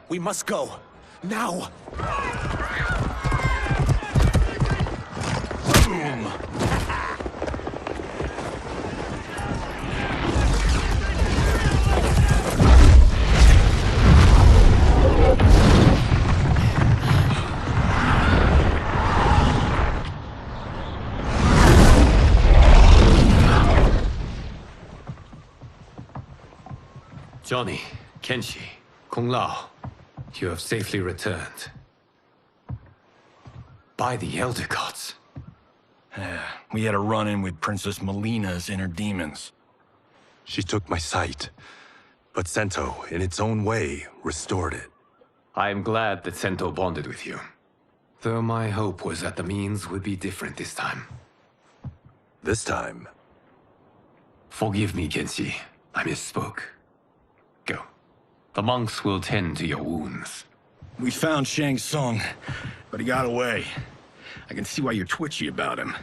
We must go. Now! Boom! Johnny, Kenshi, Kung Lao, you have safely returned. By the Elder Gods. We had a run-in with Princess Melina's inner demons. She took my sight, but Sento, in its own way, restored it. I am glad that Sento bonded with you. Though my hope was that the means would be different this time. This time? Forgive me, Kenshi. I misspoke. Go. The monks will tend to your wounds. We found Shang Tsung, but he got away. I can see why you're twitchy about him.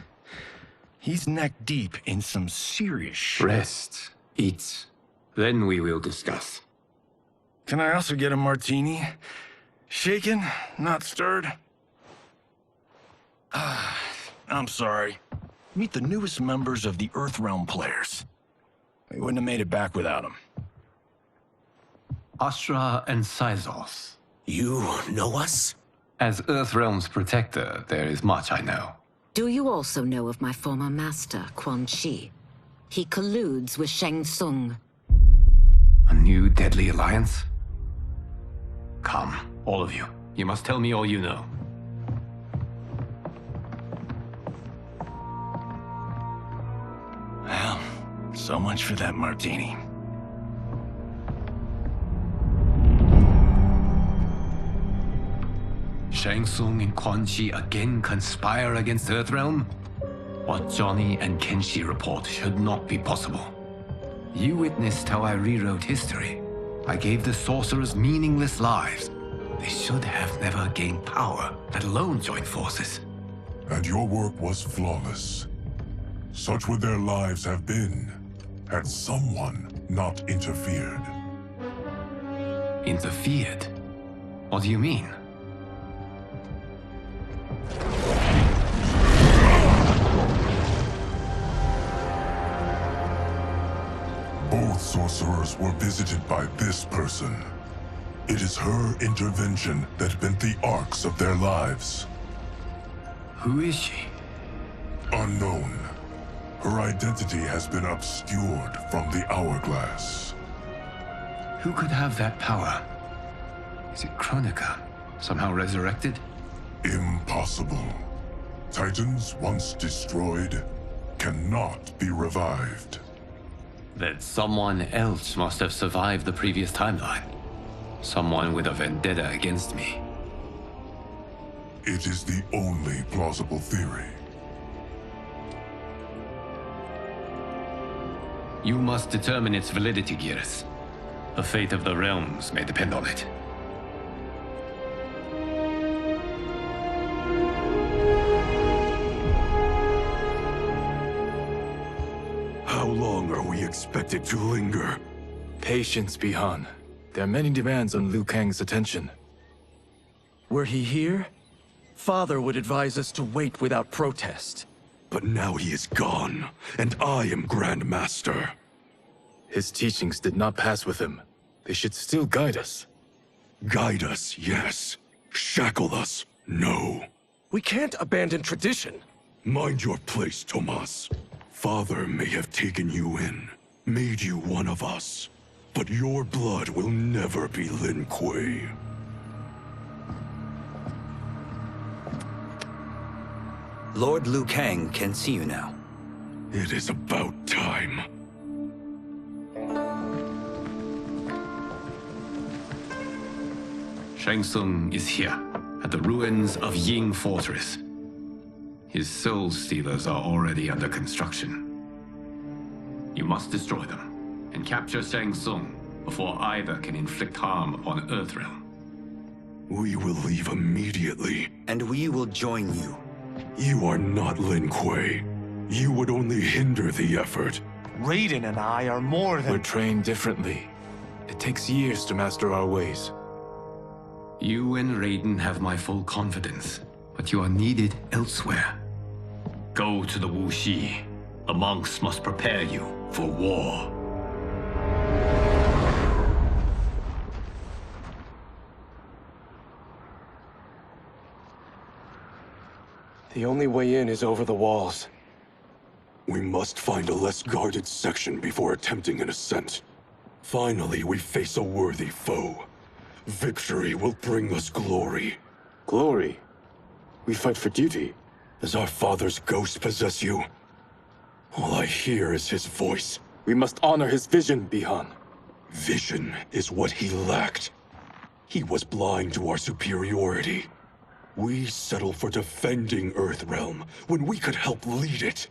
He's neck-deep in some serious shit. Rest. Eat. Then we will discuss. Can I also get a martini? Shaken, not stirred? I'm sorry. Meet the newest members of the Earthrealm players. We wouldn't have made it back without them. Astra and Syzos. You know us? As Earthrealm's protector, there is much I know. Do you also know of my former master, Quan Chi? He colludes with Shang Tsung. A new deadly alliance? Come, all of you. You must tell me all you know. Well, so much for that martini. Shang Tsung and Quan Chi again conspire against Earthrealm? What Johnny and Kenshi report should not be possible. You witnessed how I rewrote history. I gave the sorcerers meaningless lives. They should have never gained power, let alone joined forces. And your work was flawless. Such would their lives have been, had someone not interfered. Interfered? What do you mean? Both sorcerers were visited by this person. It is her intervention that bent the arcs of their lives. Who is she? Unknown. Her identity has been obscured from the hourglass. Who could have that power? Is it Kronika? Somehow resurrected? Impossible. Titans once destroyed cannot be revived. That someone else must have survived the previous timeline. Someone with a vendetta against me. It is the only plausible theory. You must determine its validity, Geras. The fate of the realms may depend on it. How long are we expected to linger? Patience, Bihan. There are many demands on Liu Kang's attention. Were he here, Father would advise us to wait without protest. But now he is gone, and I am Grand Master. His teachings did not pass with him. They should still guide us. Guide us, yes. Shackle us, no. We can't abandon tradition. Mind your place, Tomas. Father may have taken you in, made you one of us. But your blood will never be Lin Kuei. Lord Liu Kang can see you now. It is about time. Shang Tsung is here, at the ruins of Ying Fortress. His soul stealers are already under construction. You must destroy them, and capture Shang Tsung before either can inflict harm upon Earthrealm. We will leave immediately. And we will join you. You are not Lin Kuei. You would only hinder the effort. Raiden and I are more than... We're trained differently. It takes years to master our ways. You and Raiden have my full confidence, but you are needed elsewhere. Go to the Wuxi. The monks must prepare you for war. The only way in is over the walls. We must find a less guarded section before attempting an ascent. Finally, we face a worthy foe. Victory will bring us glory. Glory? We fight for duty. Does our father's ghost possess you? All I hear is his voice. We must honor his vision, Bihan. Vision is what he lacked. He was blind to our superiority. We settle for defending Earthrealm when we could help lead it.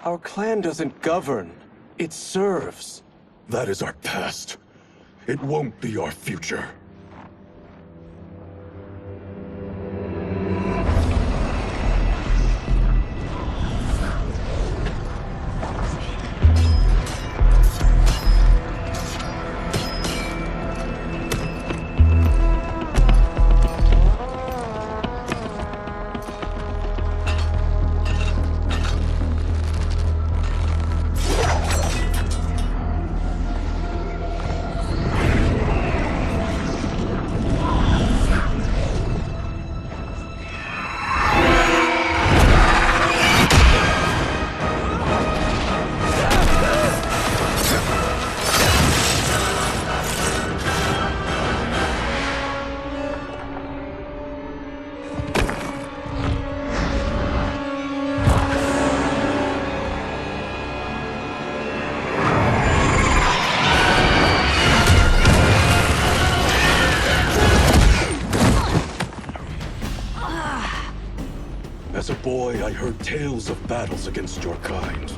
Our clan doesn't govern. It serves. That is our past. It won't be our future. As a boy, I heard tales of battles against your kind.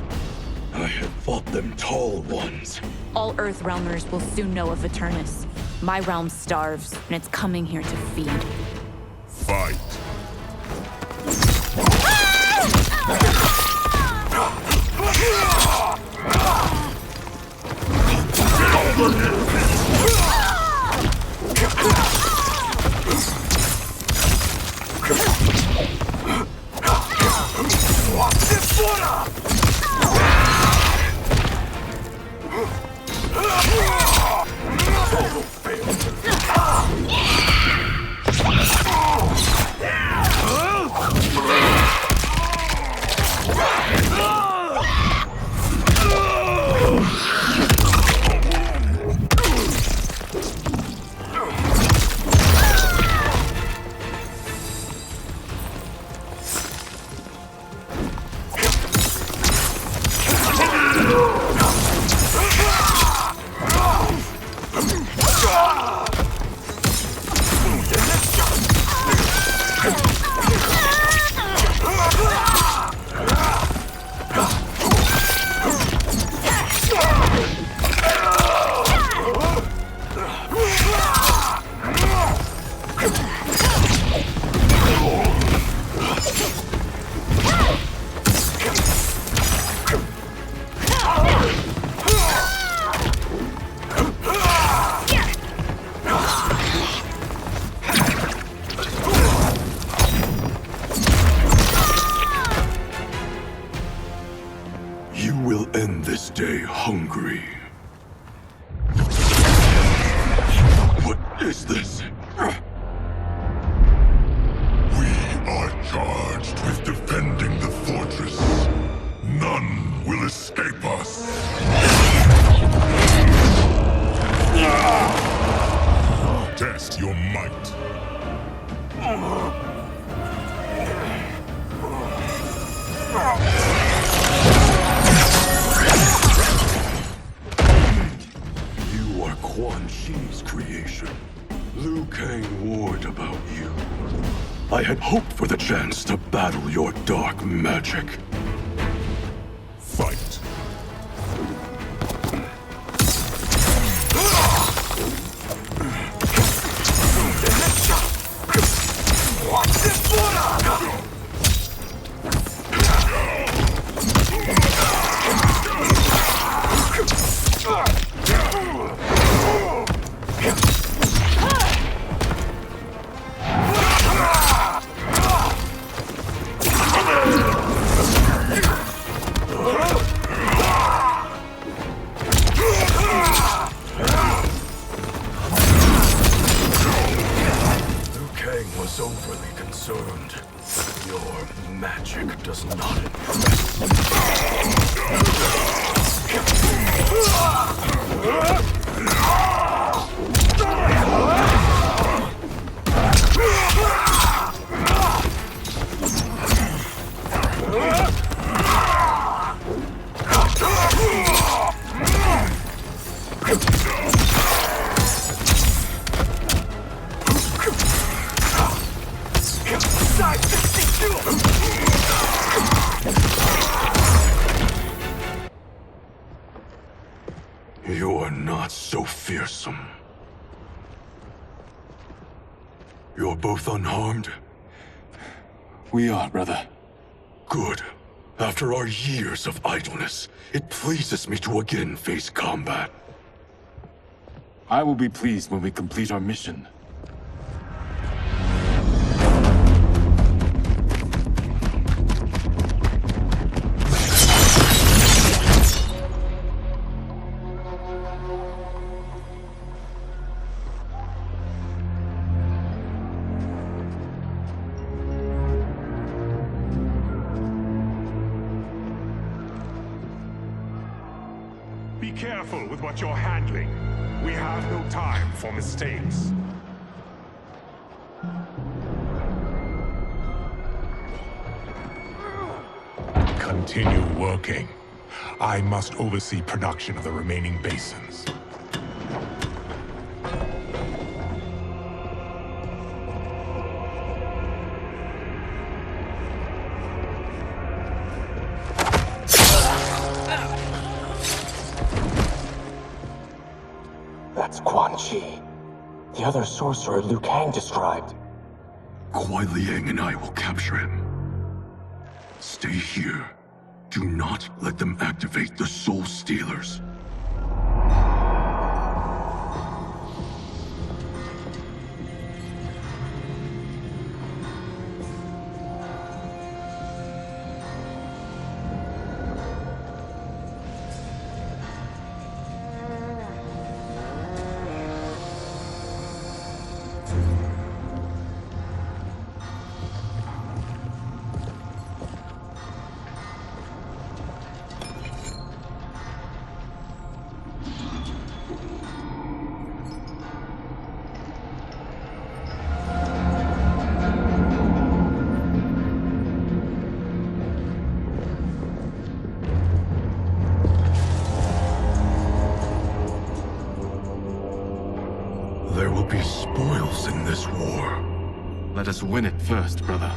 I had fought them tall ones. All Earthrealmers will soon know of Eternus. My realm starves, and it's coming here to feed. Fight. You will end this day hungry. What is this? We are charged with defending the fortress. None will escape us. Test your might. You are Quan Chi's creation. Liu Kang warned about you. I had hoped for the chance to battle your dark magic. Fight. overly concerned. Your magic does not impress. You're not so fearsome. You're both unharmed? We are, brother. Good. After our years of idleness, it pleases me to again face combat. I will be pleased when we complete our mission. Be careful with what you're handling. We have no time for mistakes. Continue working. I must oversee production of the remaining basins. That's Quan Chi. The other sorcerer Liu Kang described. Kuai Liang and I will capture him. Stay here. Do not let them activate the Soul Stealers. There will be spoils in this war. Let us win it first, brother.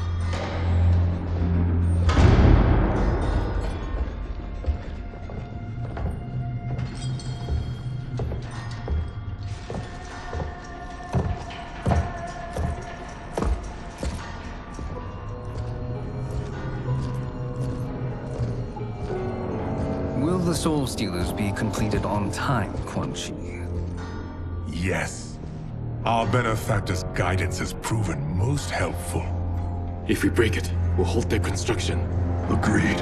Will the Soul Stealers be completed on time, Quan Chi? Yes. Our benefactor's guidance has proven most helpful. If we break it, we'll halt their construction. Agreed.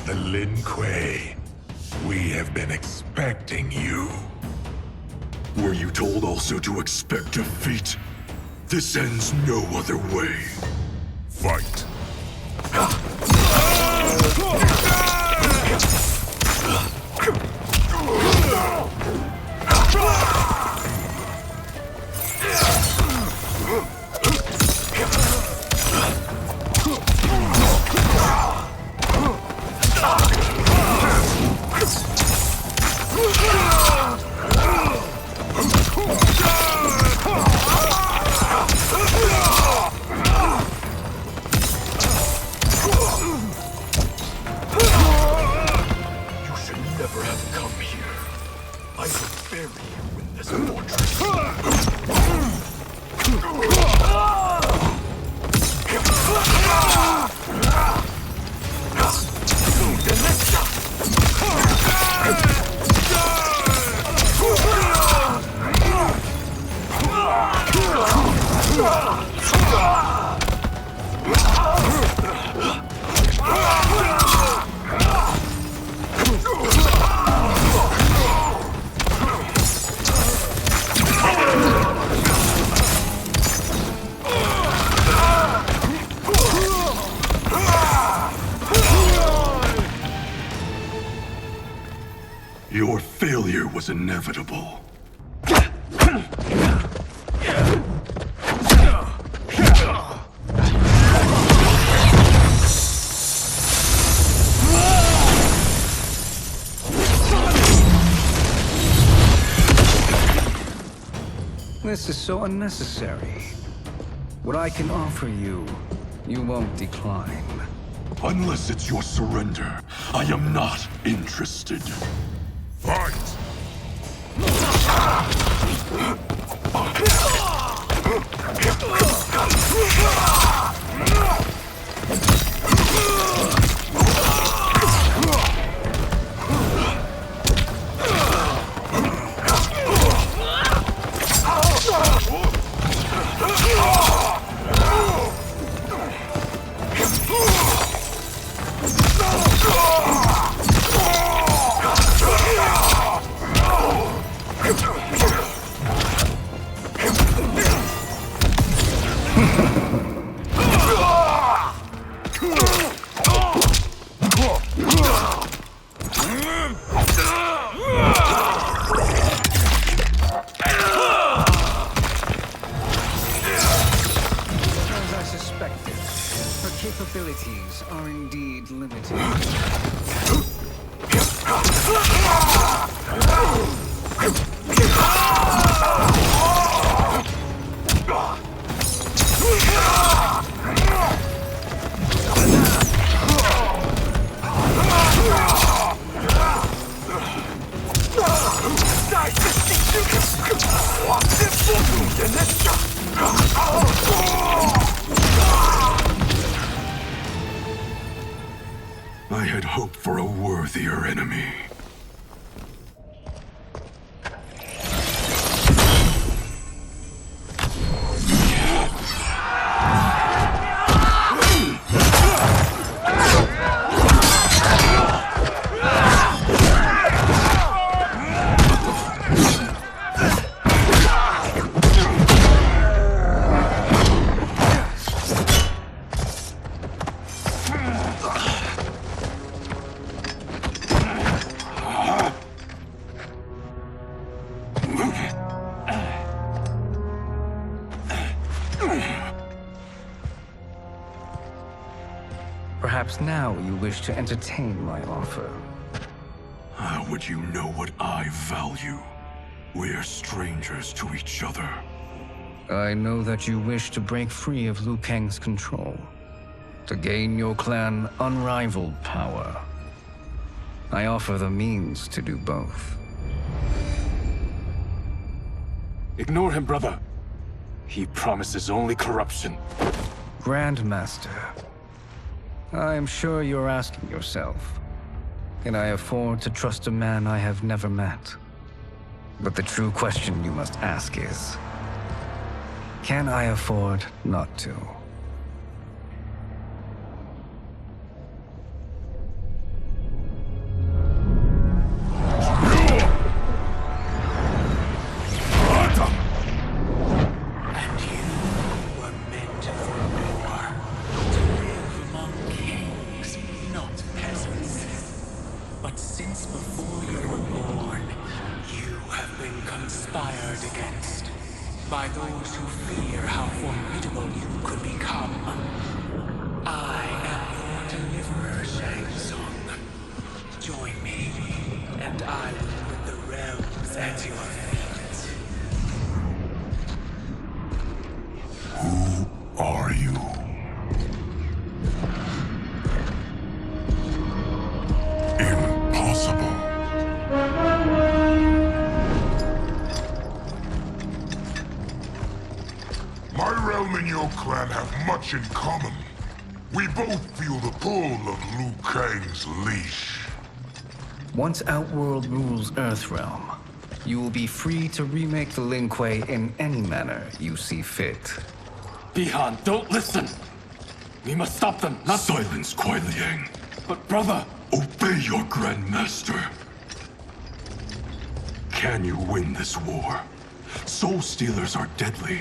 The Lin Kuei. We have been expecting you. Were you told also to expect defeat? This ends no other way. Fight. Your failure was inevitable. This is so unnecessary. What I can offer you, you won't decline. Unless it's your surrender, I am not interested. Fight! Capabilities are indeed limited. I had hoped for a worthier enemy. Perhaps now you wish to entertain my offer. How would you know what I value? We're strangers to each other. I know that you wish to break free of Liu Kang's control, to gain your clan unrivaled power. I offer the means to do both. Ignore him, brother. He promises only corruption. Grandmaster, I am sure you're asking yourself, can I afford to trust a man I have never met? But the true question you must ask is, can I afford not to? By those who fear how formidable you could become. I am your deliverer, Shang Tsung. Join me, and I will put the realms at your feet. Who are you? Impossible. My realm and your clan have much in common. We both feel the pull of Liu Kang's leash. Once Outworld rules Earthrealm, you will be free to remake the Lin Kuei in any manner you see fit. Bihan, don't listen! We must stop them, not— Silence, Kuai Liang. But brother! Obey your Grandmaster. Can you win this war? Soul Stealers are deadly,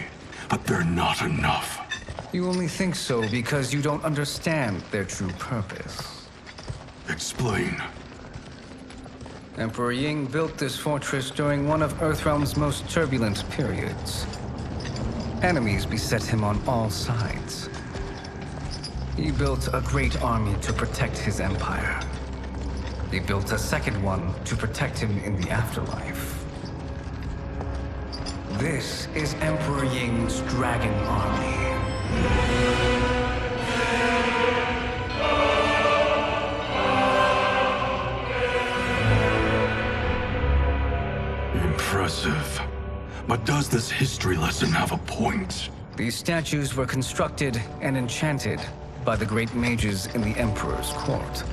but they're not enough. You only think so because you don't understand their true purpose. Explain. Emperor Ying built this fortress during one of Earthrealm's most turbulent periods. Enemies beset him on all sides. He built a great army to protect his empire. He built a second one to protect him in the afterlife. This is Emperor Ying's Dragon Army. Impressive. But does this history lesson have a point? These statues were constructed and enchanted by the great mages in the Emperor's court.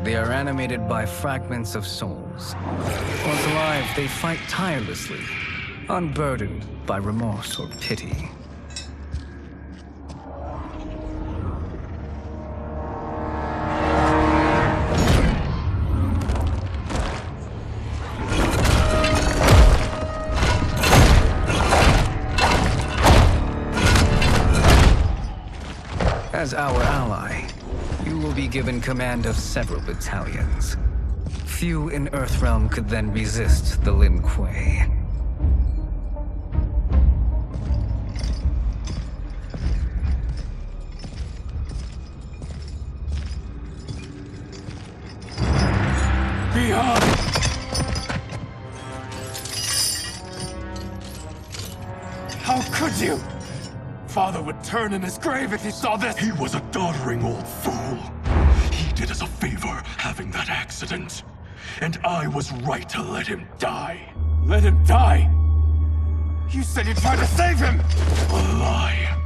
They are animated by fragments of souls. Once alive, they fight tirelessly, unburdened by remorse or pity. As our ally, you will be given command of several battalions. Few in Earthrealm could then resist the Lin Kuei. Behind! How could you? Father would turn in his grave if he saw this! He was a doddering old fool. He did us a favor having that accident. And I was right to let him die. Let him die? You said you tried to save him! A lie.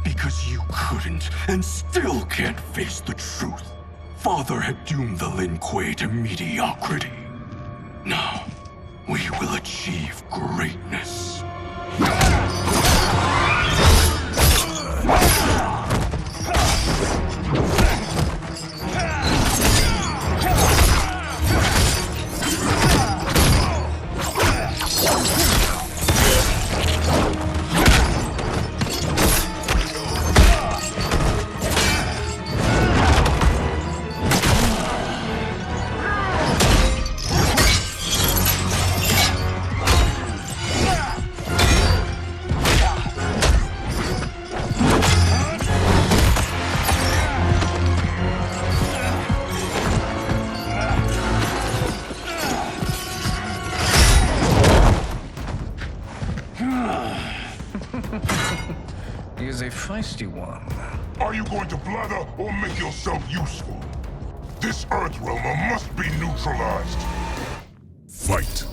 Because you couldn't and still can't face the truth. Father had doomed the Lin Kuei to mediocrity. Now, we will achieve greatness. He is a feisty one. Are you going to blather or make yourself useful? This Earthrealmer must be neutralized. Fight.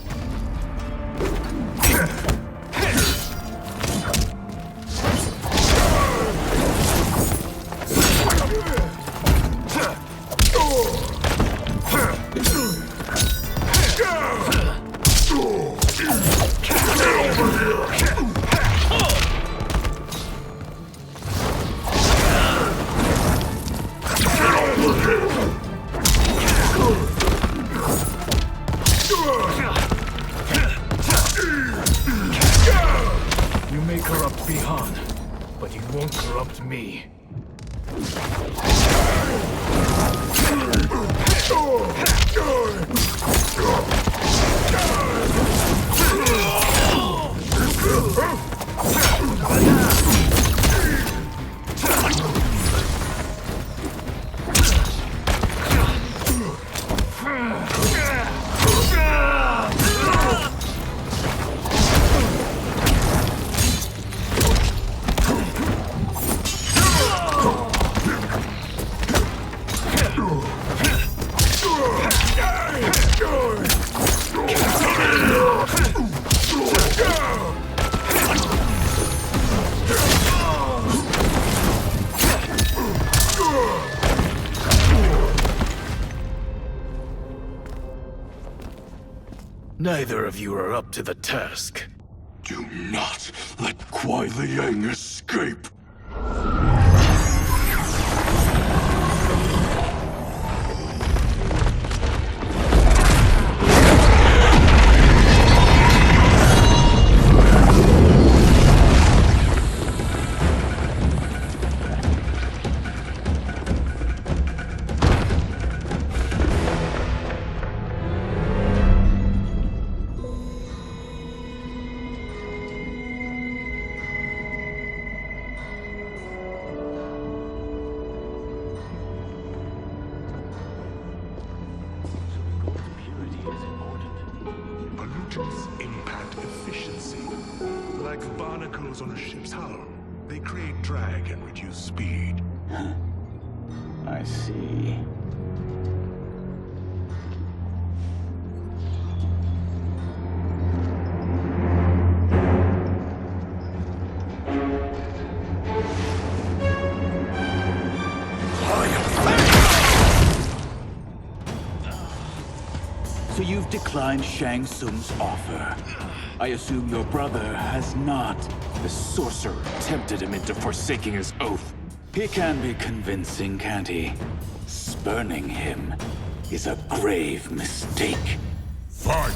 You may corrupt Bihan, but you won't corrupt me. Neither of you are up to the task. Do not let Kuai Liang escape. engines impact efficiency. Like barnacles on a ship's hull, they create drag and reduce speed. I see. So you've declined Shang Tsung's offer. I assume your brother has not. The sorcerer tempted him into forsaking his oath. He can be convincing, can't he? Spurning him is a grave mistake. Fight!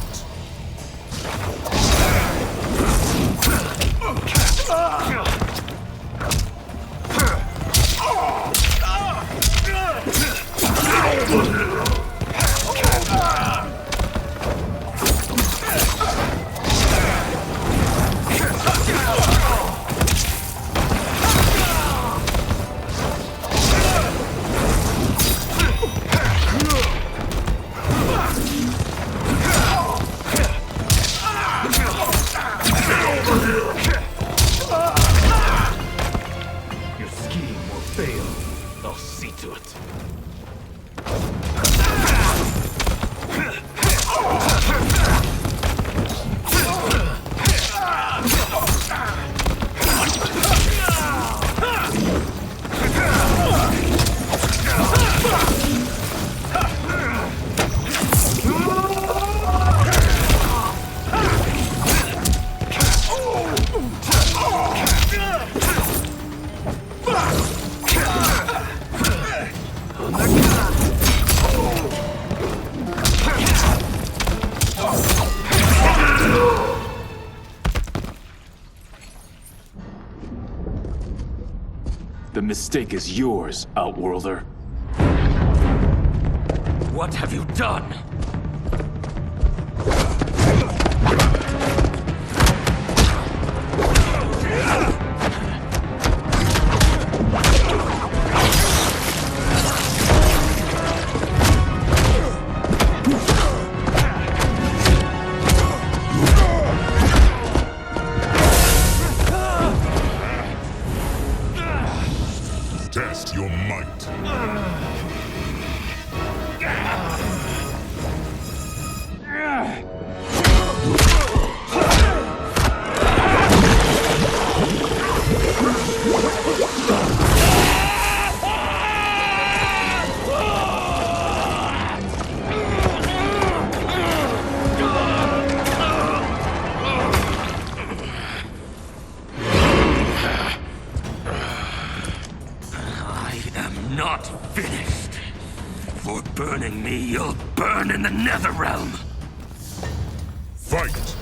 Your scheme will fail. I'll see to it. The mistake is yours, Outworlder. What have you done? Test your might. Not finished. For burning me, you'll burn in the Netherrealm. Fight!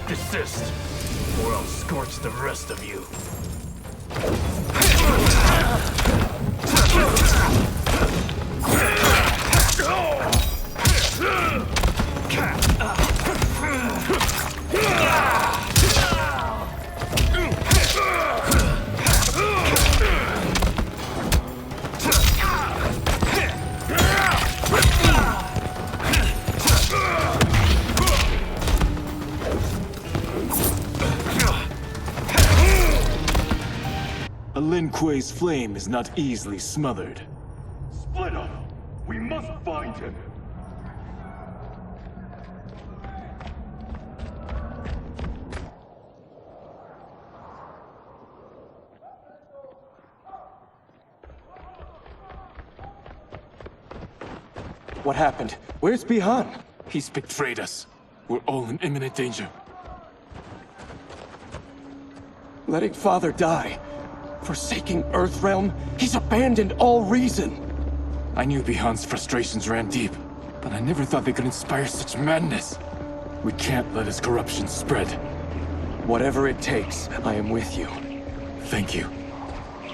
Desist, or I'll scorch the rest of you. A Lin Kuei's flame is not easily smothered. Split up! We must find him! What happened? Where's Bihan? He's betrayed us. We're all in imminent danger. Letting Father die. Forsaking Earthrealm? He's abandoned all reason! I knew Bihan's frustrations ran deep, but I never thought they could inspire such madness. We can't let his corruption spread. Whatever it takes, I am with you. Thank you.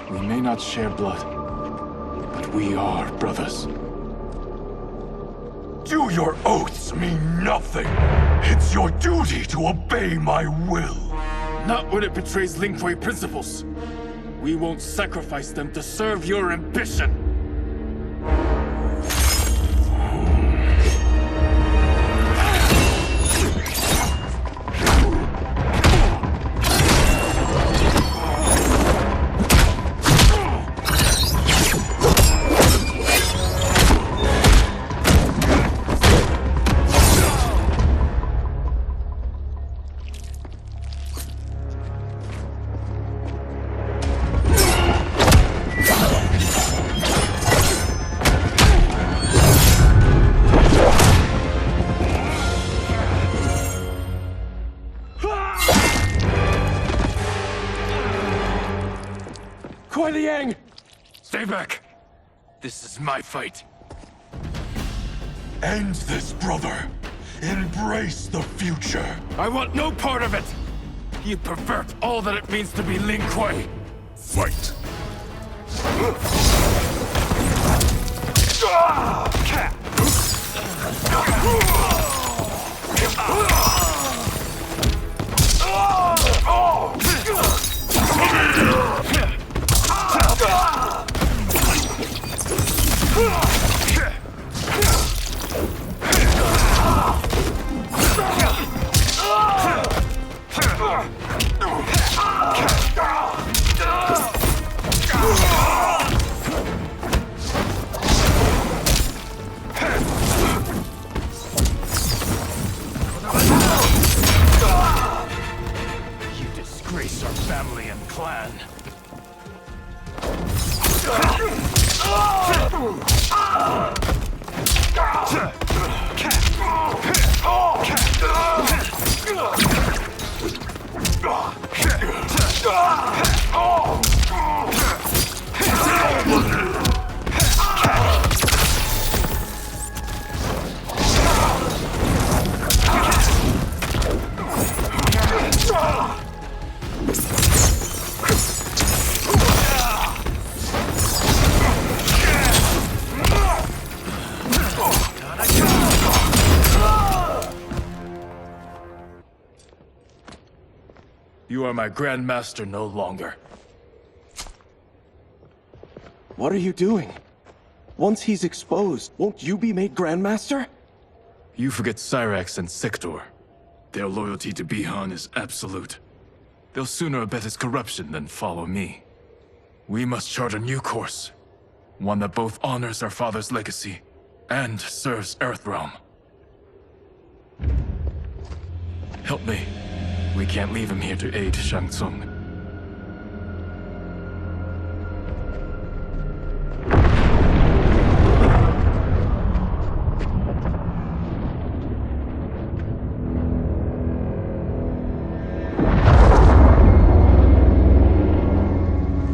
We may not share blood, but we are brothers. Do your oaths mean nothing? It's your duty to obey my will. Not when it betrays Lin Kuei principles. We won't sacrifice them to serve your ambition. Stay back! This is my fight. End this, brother. Embrace the future. I want no part of it! You pervert all that it means to be Lin Kuei! Fight! You disgrace our family and clan. You are my Grandmaster no longer. What are you doing? Once he's exposed, won't you be made Grandmaster? You forget Cyrax and Sector. Their loyalty to Bihan is absolute. They'll sooner abet his corruption than follow me. We must chart a new course. One that both honors our father's legacy and serves Earthrealm. Help me. We can't leave him here to aid Shang Tsung.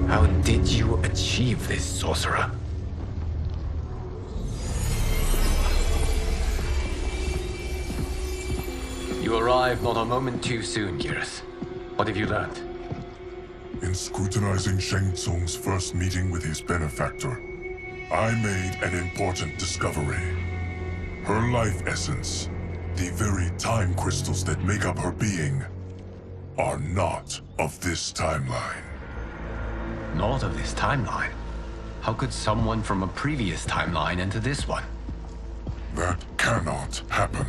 How did you achieve this, sorcerer? You arrived not a moment too soon, Geras. What have you learned? In scrutinizing Shang Tsung's first meeting with his benefactor, I made an important discovery. Her life essence, the very time crystals that make up her being, are not of this timeline. Not of this timeline? How could someone from a previous timeline enter this one? That cannot happen.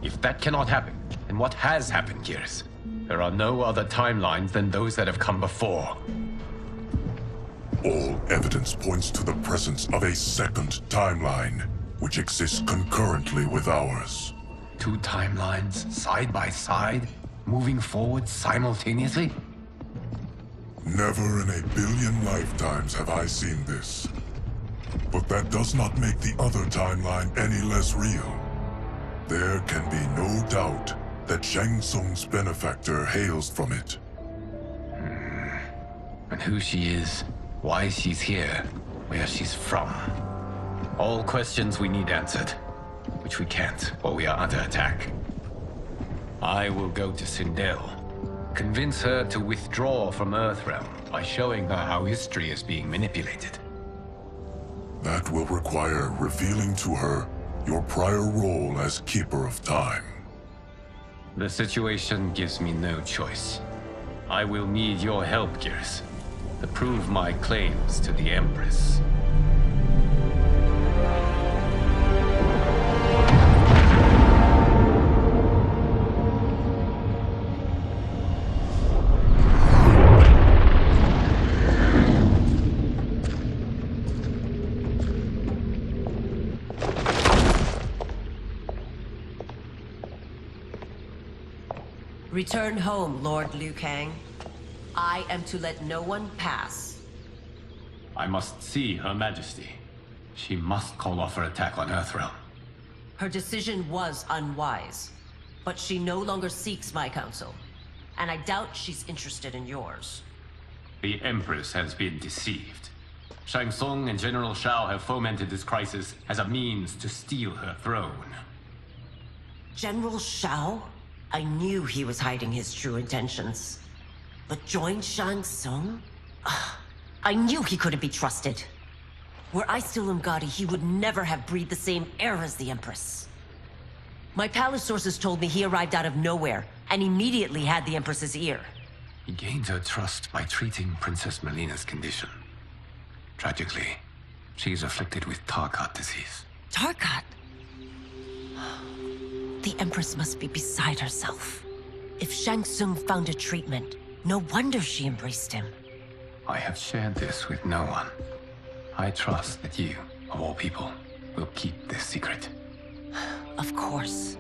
If that cannot happen, then what has happened, Geras? There are no other timelines than those that have come before. All evidence points to the presence of a second timeline, which exists concurrently with ours. Two timelines, side by side, moving forward simultaneously? Never in a billion lifetimes have I seen this. But that does not make the other timeline any less real. There can be no doubt that Shang Tsung's benefactor hails from it. and who she is, why she's here, where she's from. All questions we need answered, which we can't while we are under attack. I will go to Sindel, convince her to withdraw from Earthrealm by showing her how history is being manipulated. That will require revealing to her your prior role as Keeper of Time. The situation gives me no choice. I will need your help, Gears, to prove my claims to the Empress. Return home, Lord Liu Kang. I am to let no one pass. I must see Her Majesty. She must call off her attack on Earthrealm. Her decision was unwise, but she no longer seeks my counsel, and I doubt she's interested in yours. The Empress has been deceived. Shang Tsung and General Shao have fomented this crisis as a means to steal her throne. General Shao? I knew he was hiding his true intentions. But join Shang Tsung? I knew he couldn't be trusted. Were I still Umgadi, he would never have breathed the same air as the Empress. My palace sources told me he arrived out of nowhere, and immediately had the Empress's ear. He gained her trust by treating Princess Melina's condition. Tragically, she is afflicted with Tarkat disease. Tarkat? The Empress must be beside herself. If Shang Tsung found a treatment, no wonder she embraced him. I have shared this with no one. I trust that you, of all people, will keep this secret. Of course.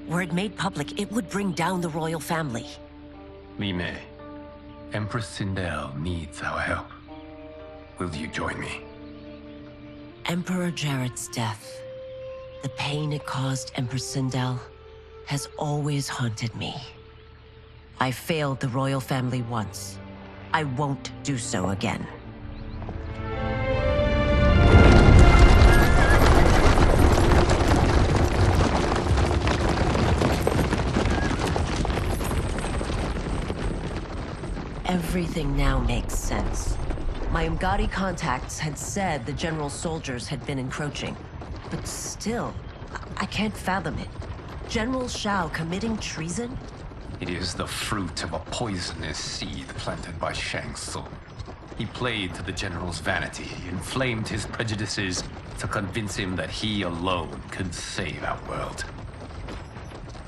Were it made public, it would bring down the royal family. Li Mei, Empress Sindel needs our help. Will you join me? Emperor Jarrett's death, the pain it caused Empress Sindel, has always haunted me. I failed the royal family once. I won't do so again. Everything now makes sense. My Umgadi contacts had said the general's soldiers had been encroaching. But still, I can't fathom it. General Shao committing treason? It is the fruit of a poisonous seed planted by Shang Tsung. He played to the general's vanity, inflamed his prejudices to convince him that he alone could save our world.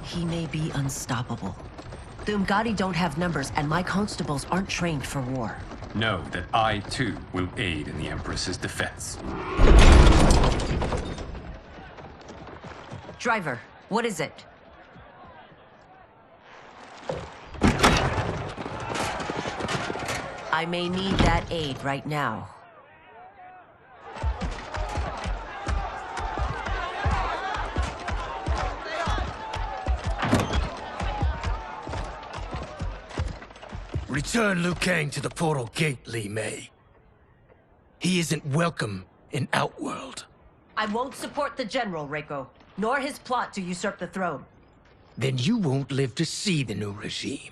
He may be unstoppable. The Umgadi don't have numbers, and my constables aren't trained for war. Know that I, too, will aid in the Empress's defense. Driver, what is it? I may need that aid right now. Return Liu Kang to the portal gate, Li Mei. He isn't welcome in Outworld. I won't support the General, Reiko, nor his plot to usurp the throne. Then you won't live to see the new regime.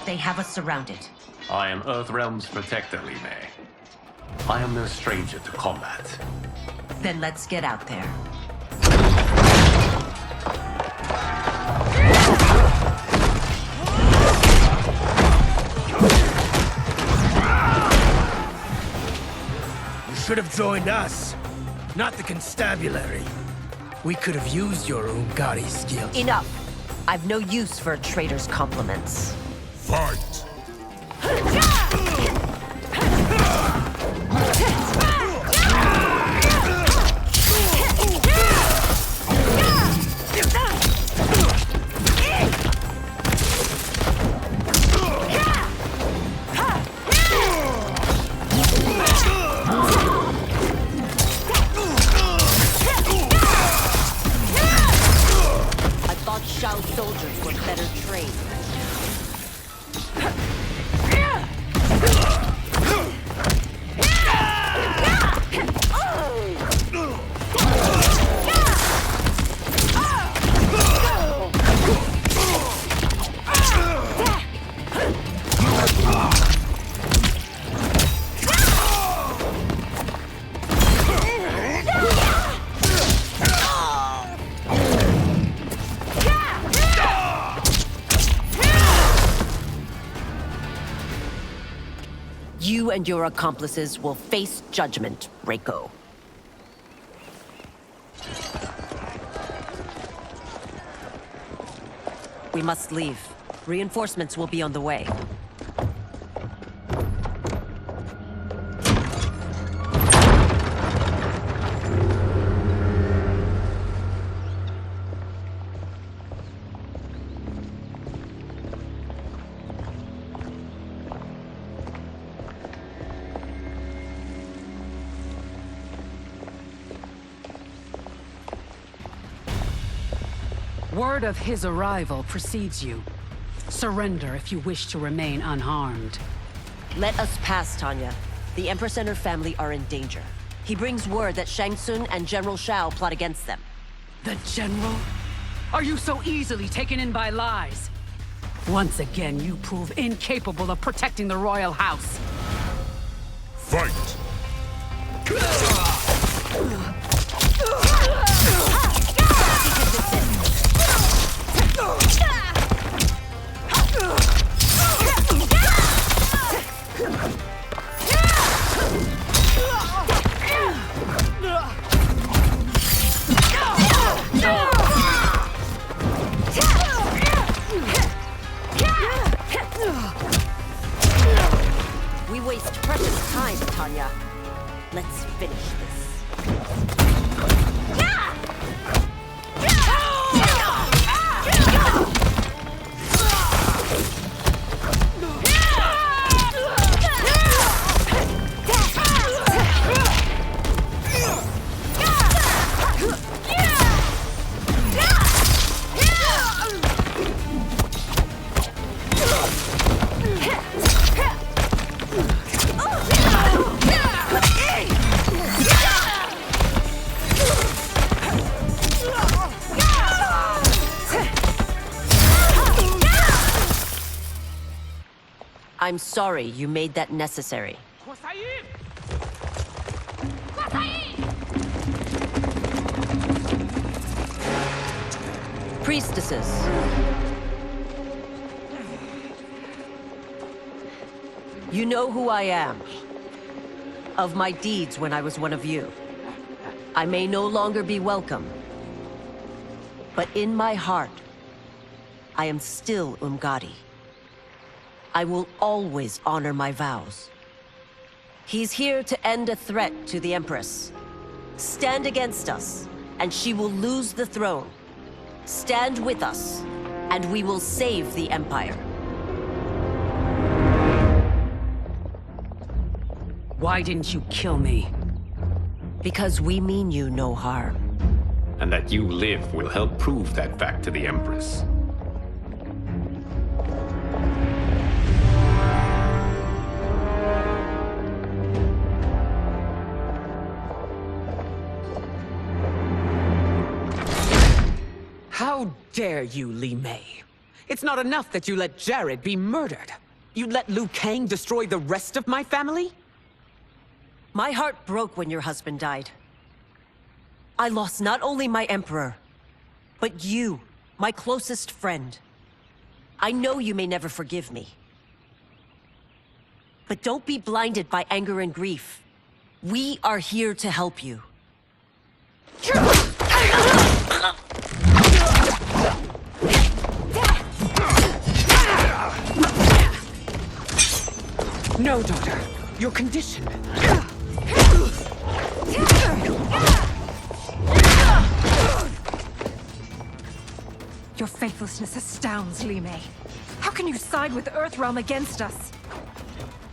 They have us surrounded. I am Earthrealm's protector, Li Mei. I am no stranger to combat. Then let's get out there. You should have joined us, not the constabulary. We could have used your Umgadi skills. Enough! I've no use for a traitor's compliments. Fight! Shao soldiers were better trained. You and your accomplices will face judgment, Reiko. We must leave. Reinforcements will be on the way. Word of his arrival precedes you. Surrender if you wish to remain unharmed. Let us pass, Tanya. The Empress and her family are in danger. He brings word that Shang Tsung and General Shao plot against them. The General? Are you so easily taken in by lies? Once again, you prove incapable of protecting the royal house. Fight! We waste precious time, Tanya. Let's finish this. I'm sorry you made that necessary. Priestesses. You know who I am. Of my deeds when I was one of you. I may no longer be welcome. But in my heart, I am still Umgadi. I will always honor my vows. He's here to end a threat to the Empress. Stand against us, and she will lose the throne. Stand with us, and we will save the Empire. Why didn't you kill me? Because we mean you no harm. And that you live will help prove that fact to the Empress. How dare you, Li Mei? It's not enough that you let Jared be murdered. You'd let Liu Kang destroy the rest of my family? My heart broke when your husband died. I lost not only my emperor, but you, my closest friend. I know you may never forgive me. But don't be blinded by anger and grief. We are here to help you. No, daughter. Your condition. Your faithlessness astounds, Li Mei. How can you side with Earthrealm against us?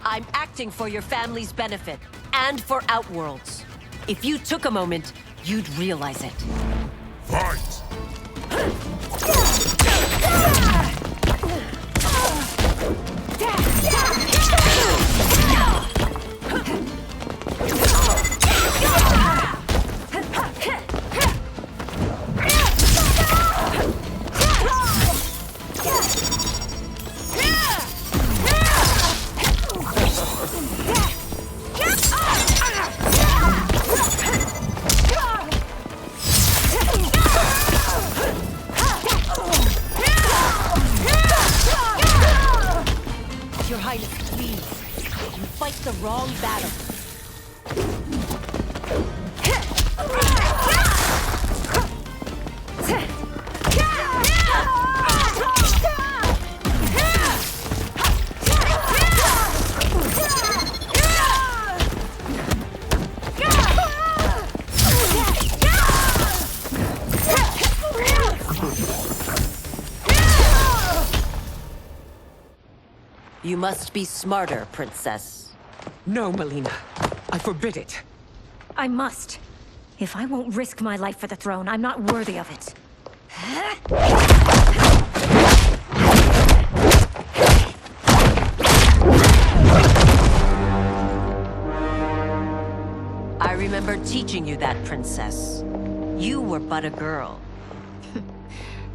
I'm acting for your family's benefit, and for Outworld's. If you took a moment, you'd realize it. Fight! Highness, please. You fight the wrong battle. You must be smarter, Princess. No, Melina. I forbid it. I must. If I won't risk my life for the throne, I'm not worthy of it. I remember teaching you that, Princess. You were but a girl.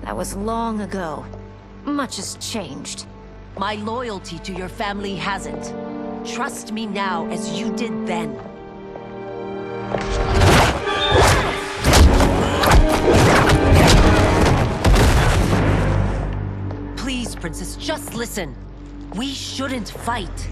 That was long ago. Much has changed. My loyalty to your family hasn't. Trust me now as you did then. Please, Princess, just listen. We shouldn't fight.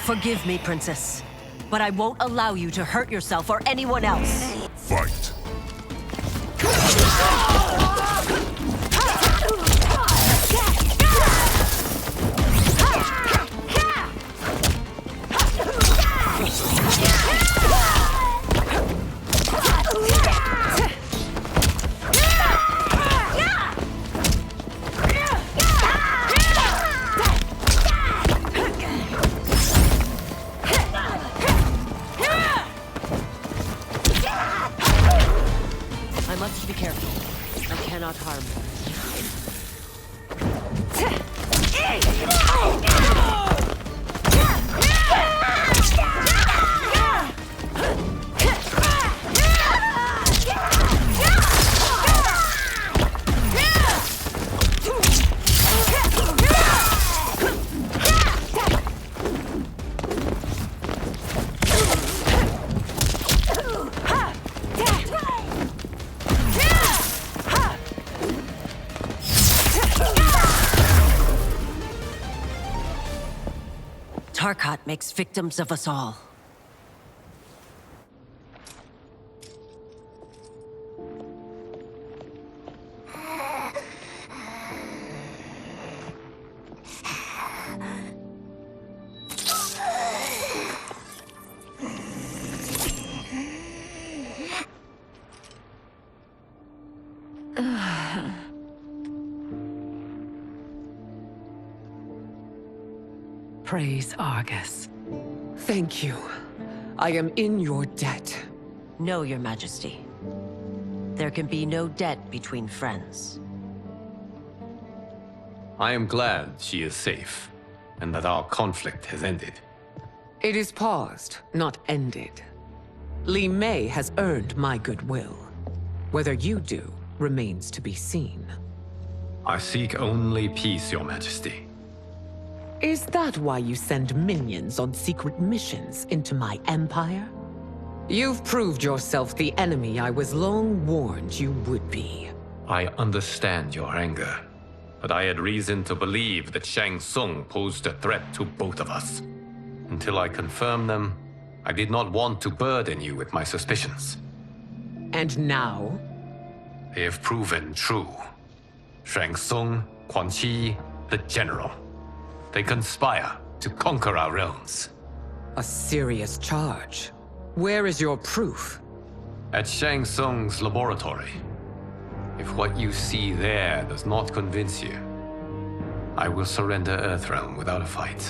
Forgive me, Princess, but I won't allow you to hurt yourself or anyone else. Fight. I must be careful. I cannot harm her. Tarkat makes victims of us all. Praise Argus. Thank you. I am in your debt. No, Your Majesty. There can be no debt between friends. I am glad she is safe, and that our conflict has ended. It is paused, not ended. Li Mei has earned my goodwill. Whether you do remains to be seen. I seek only peace, Your Majesty. Is that why you send minions on secret missions into my empire? You've proved yourself the enemy I was long warned you would be. I understand your anger, but I had reason to believe that Shang Tsung posed a threat to both of us. Until I confirmed them, I did not want to burden you with my suspicions. And now? They have proven true. Shang Tsung, Quan Chi, the General. They conspire to conquer our realms. A serious charge. Where is your proof? At Shang Tsung's laboratory. If what you see there does not convince you, I will surrender Earthrealm without a fight.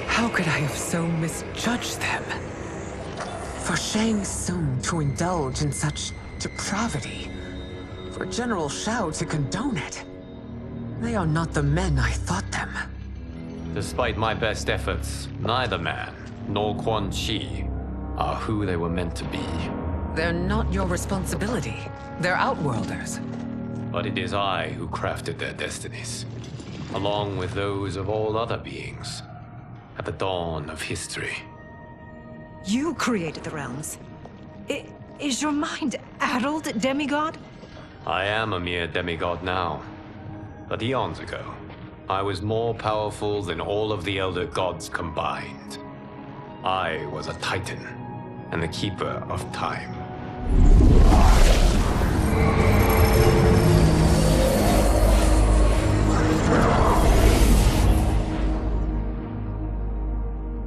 How could I have so misjudged them? For Shang Tsung to indulge in such depravity. For General Shao to condone it. They are not the men I thought them. Despite my best efforts, neither man nor Quan Chi are who they were meant to be. They're not your responsibility. They're Outworlders. But it is I who crafted their destinies, along with those of all other beings, at the dawn of history. You created the realms. Is your mind addled, demigod? I am a mere demigod now, but eons ago, I was more powerful than all of the Elder Gods combined. I was a Titan, and the Keeper of Time.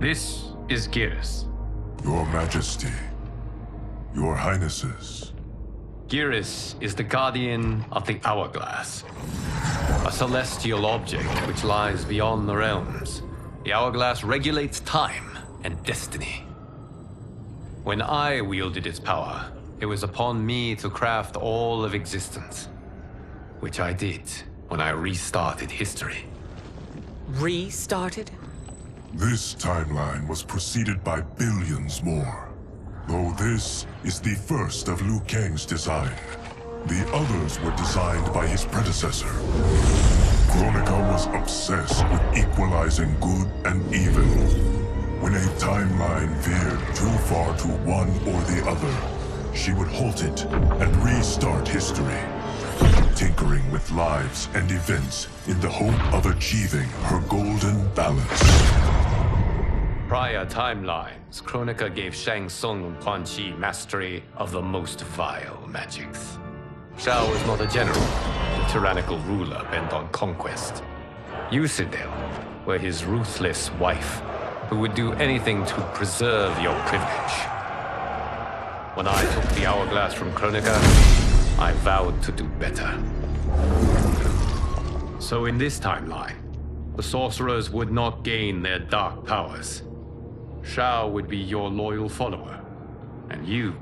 This is Geras. Your Majesty. Your Highnesses. Geras is the guardian of the Hourglass, a celestial object which lies beyond the realms. The Hourglass regulates time and destiny. When I wielded its power, it was upon me to craft all of existence, which I did when I restarted history. Restarted? This timeline was preceded by billions more. Though this is the first of Liu Kang's design. The others were designed by his predecessor. Kronika was obsessed with equalizing good and evil. When a timeline veered too far to one or the other, she would halt it and restart history, tinkering with lives and events in the hope of achieving her golden balance. Prior timelines, Kronika gave Shang Tsung and Quan Chi mastery of the most vile magics. Shao was not a general, a tyrannical ruler bent on conquest. You, Citadel, were his ruthless wife, who would do anything to preserve your privilege. When I took the Hourglass from Kronika, I vowed to do better. So in this timeline, the sorcerers would not gain their dark powers. Shao would be your loyal follower, and you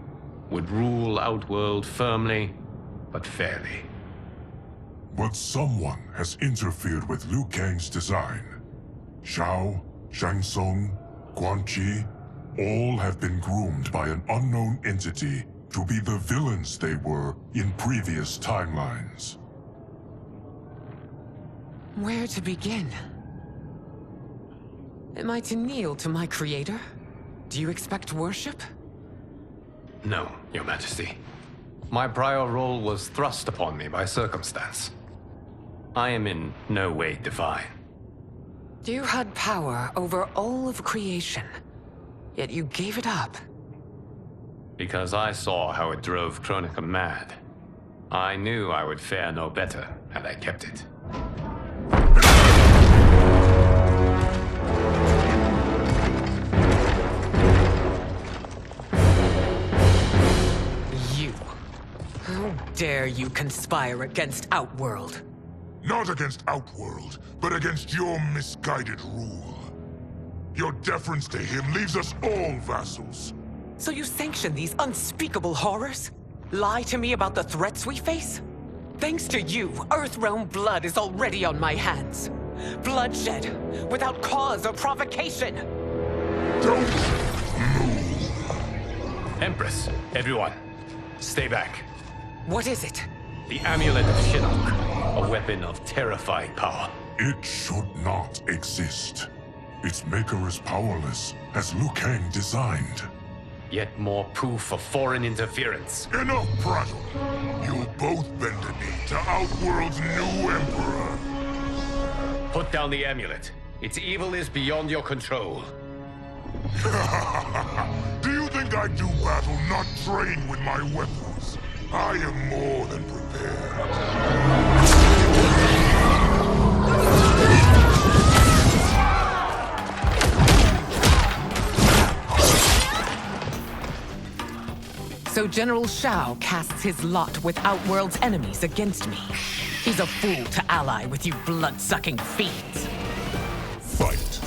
would rule Outworld firmly, but fairly. But someone has interfered with Liu Kang's design. Shao, Shang Tsung, Quan Chi, all have been groomed by an unknown entity to be the villains they were in previous timelines. Where to begin? Am I to kneel to my creator? Do you expect worship? No, Your Majesty. My prior role was thrust upon me by circumstance. I am in no way divine. You had power over all of creation, yet you gave it up. Because I saw how it drove Kronika mad. I knew I would fare no better had I kept it. How dare you conspire against Outworld? Not against Outworld, but against your misguided rule. Your deference to him leaves us all vassals. So you sanction these unspeakable horrors? Lie to me about the threats we face? Thanks to you, Earthrealm blood is already on my hands. Bloodshed, without cause or provocation. Don't move. Empress, everyone, stay back. What is it? The Amulet of Shinnok, a weapon of terrifying power. It should not exist. Its maker is powerless, as Liu Kang designed. Yet more proof of foreign interference. Enough prattle! You both bend a knee to Outworld's new emperor. Put down the amulet. Its evil is beyond your control. Do you think I do battle not trained with my weapons? I am more than prepared. So General Shao casts his lot with Outworld's enemies against me. He's a fool to ally with you blood-sucking fiends. Fight.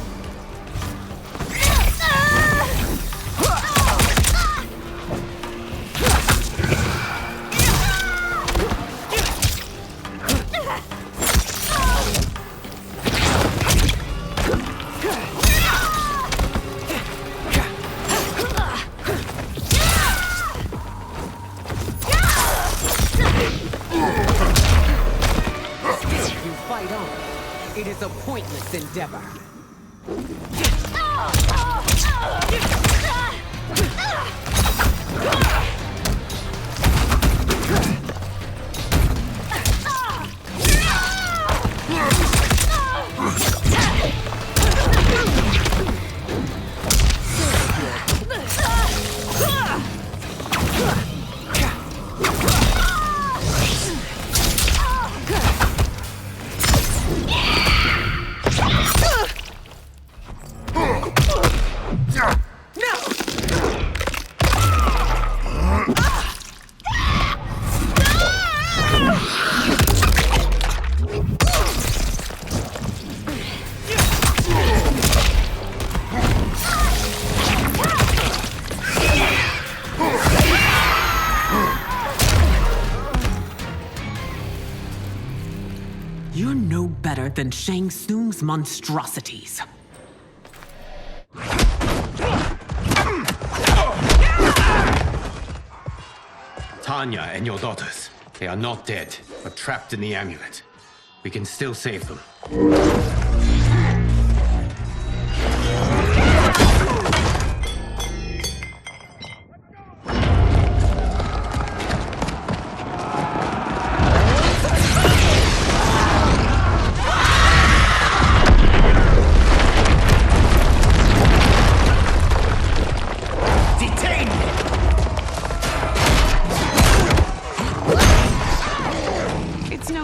is a pointless endeavor. You're no better than Shang Tsung's monstrosities. Tanya and your daughters, they are not dead, but trapped in the amulet. We can still save them.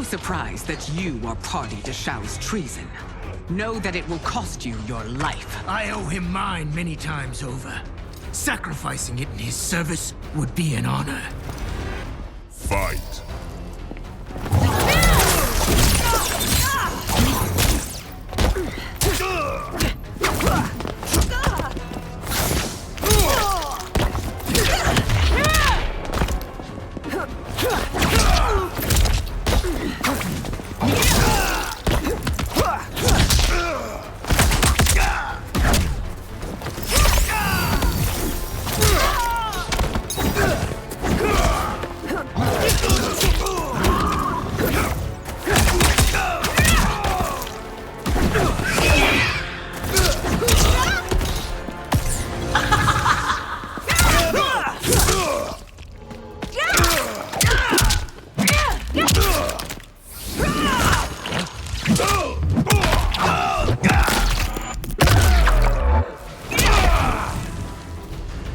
Surprise that you are party to Shao's treason. Know that it will cost you your life. I owe him mine many times over. Sacrificing it in his service would be an honor. Fight.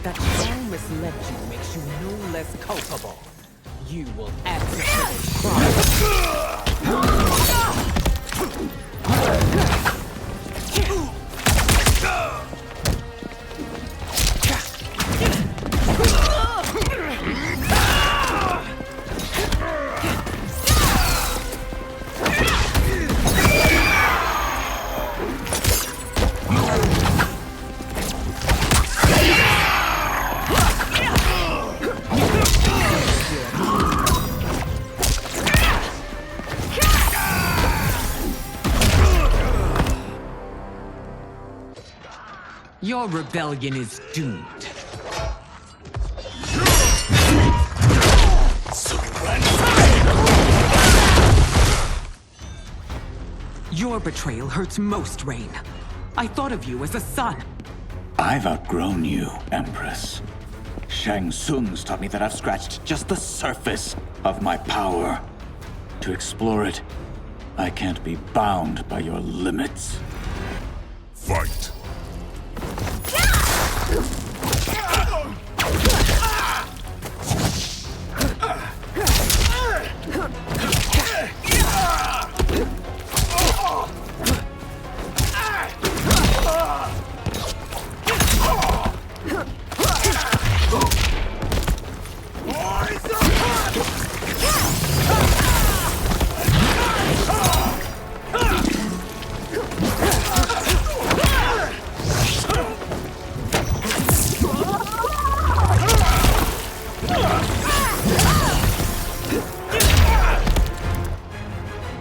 That Shao misled you makes you no less culpable. You will answer for this crime. Your rebellion is doomed. Your betrayal hurts most, Rain. I thought of you as a son. I've outgrown you, Empress. Shang Tsung's taught me that I've scratched just the surface of my power. To explore it, I can't be bound by your limits. Fight.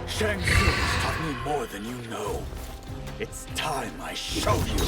Shang Tsung's taught me more than you know. It's time I show you.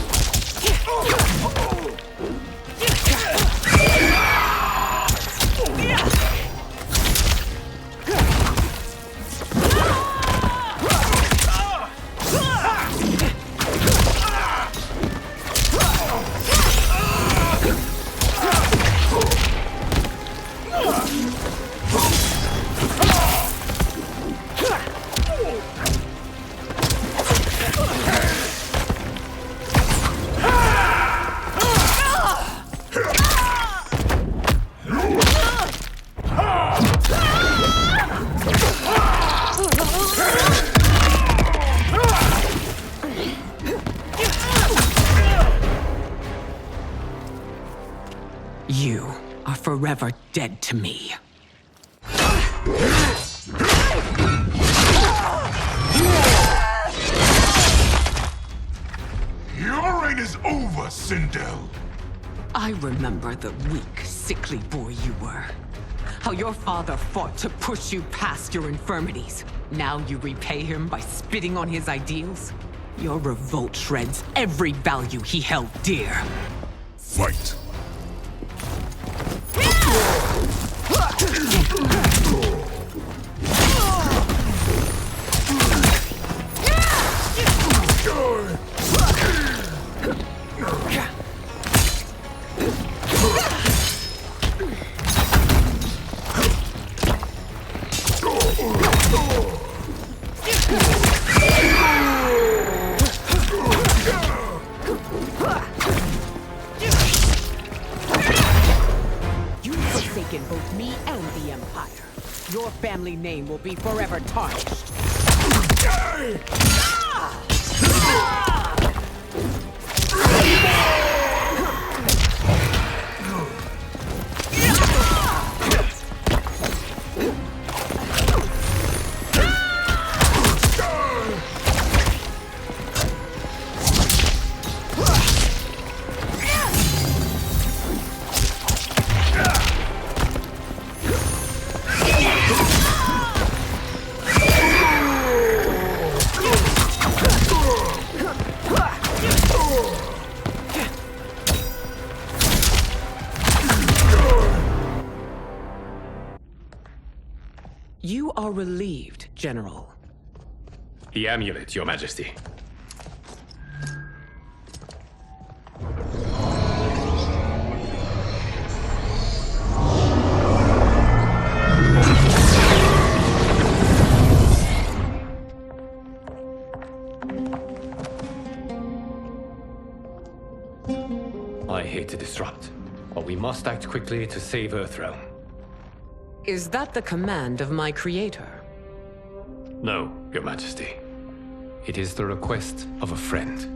forever dead to me. Your reign is over, Sindel. I remember the weak, sickly boy you were. How your father fought to push you past your infirmities. Now you repay him by spitting on his ideals? Your revolt shreds every value he held dear. Fight. You've forsaken both me and the Empire. Your family name will be forever tarnished. You are relieved, General. The amulet, Your Majesty. I hate to disrupt, but we must act quickly to save Earthrealm. Is that the command of my creator? No, Your Majesty. It is the request of a friend.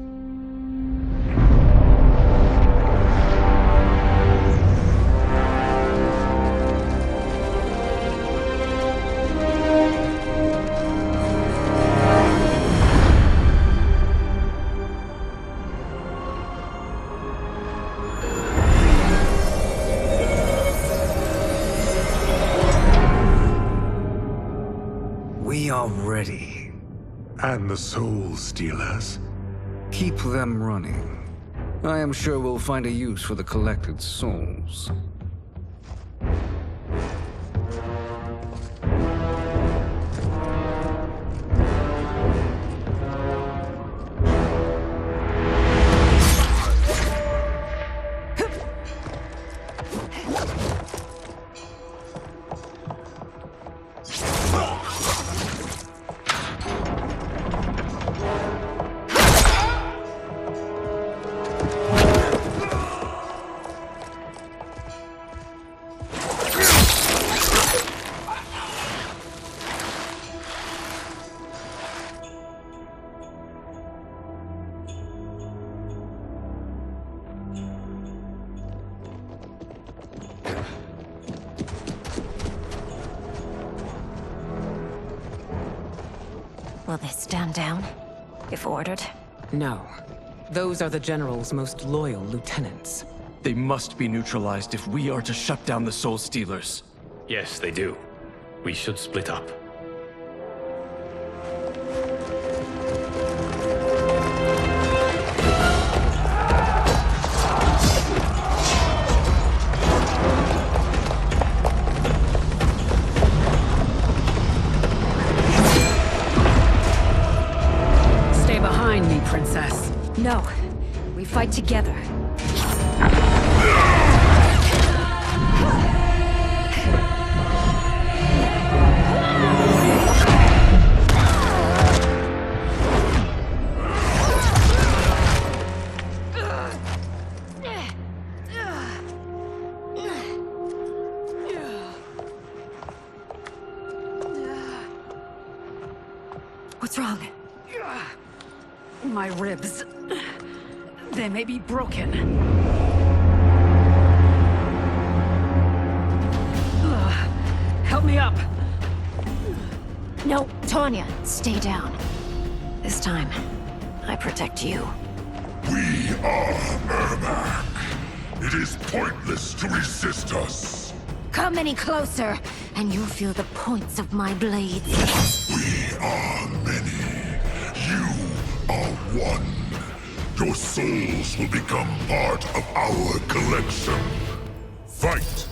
We are ready. And the Soul Stealers? Keep them running. I am sure we'll find a use for the collected souls. Will they stand down, if ordered? No. Those are the General's most loyal lieutenants. They must be neutralized if we are to shut down the Soul Stealers. Yes, they do. We should split up. Stay behind me, Princess. No. We fight together. What's wrong? My ribs. They may be broken. me up! No, Tanya, stay down. This time, I protect you. We are Ermac. It is pointless to resist us. Come any closer, and you'll feel the points of my blades. We are many. You are one. Your souls will become part of our collection. Fight!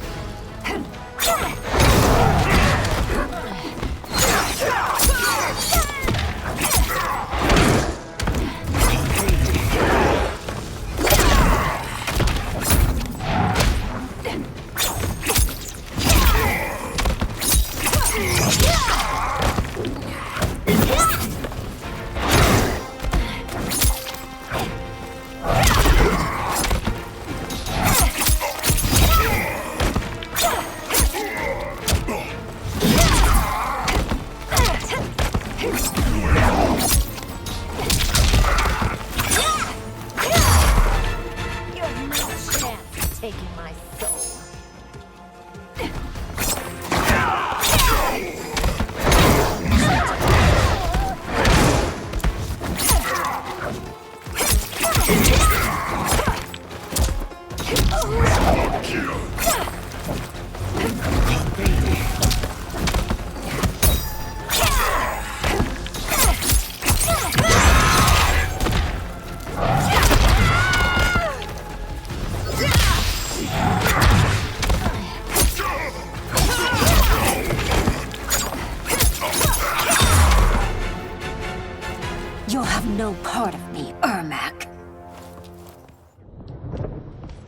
You'll have no part of me, Ermac.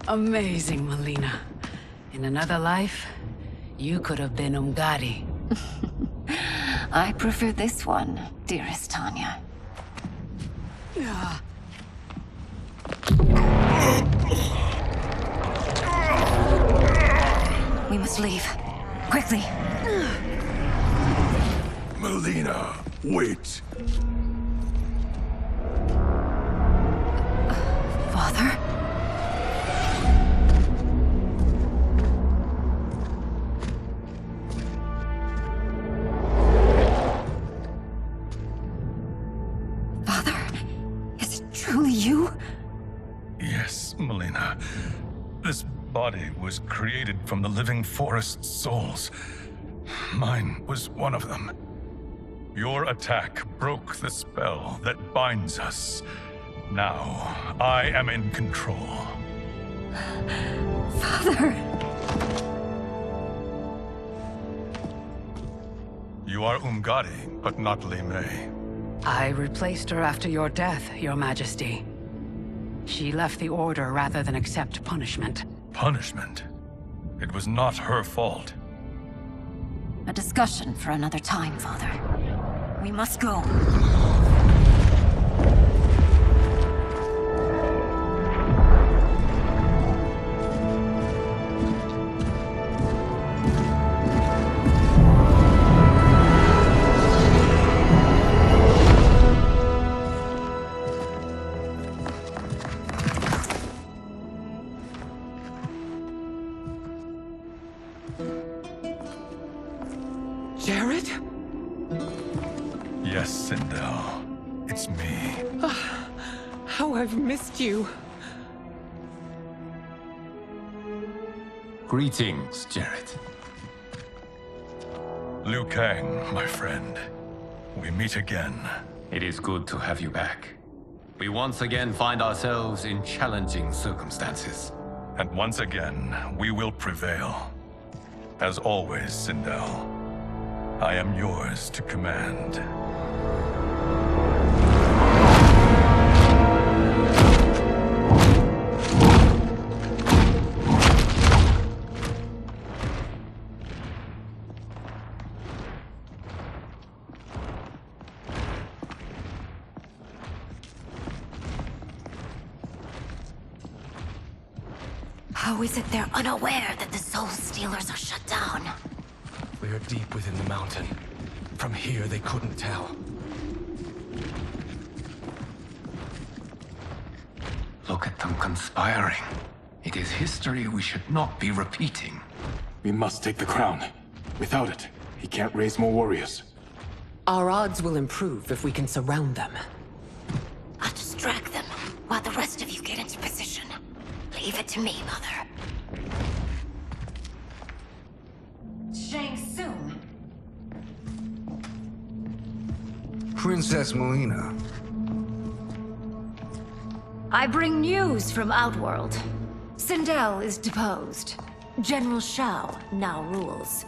Amazing, Melina. In another life, you could have been Umgadi. I prefer this one, dearest Tanya. We must leave. Quickly. Melina, wait. Father? Father? Is it truly you? Yes, Melina. This body was created from the living forest's souls. Mine was one of them. Your attack broke the spell that binds us. Now, I am in control. Father! You are Umgadi, but not Li Mei. I replaced her after your death, Your Majesty. She left the Order rather than accept punishment. Punishment? It was not her fault. A discussion for another time, Father. We must go. Jared? Yes, Sindel. It's me. How I've missed you. Greetings, Jared. Liu Kang, my friend. We meet again. It is good to have you back. We once again find ourselves in challenging circumstances. And once again, we will prevail. As always, Sindel, I am yours to command. How is it they're unaware that the Soul Stealers are shut down? We are deep within the mountain. From here, they couldn't tell. Look at them conspiring. It is history we should not be repeating. We must take the crown. Without it, He can't raise more warriors. Our odds will improve if we can surround them. I'll distract them while the rest of you get into position. Leave it to me, Mother. Shang Tsung. Princess Melina. I bring news from Outworld. Sindel is deposed. General Shao now rules.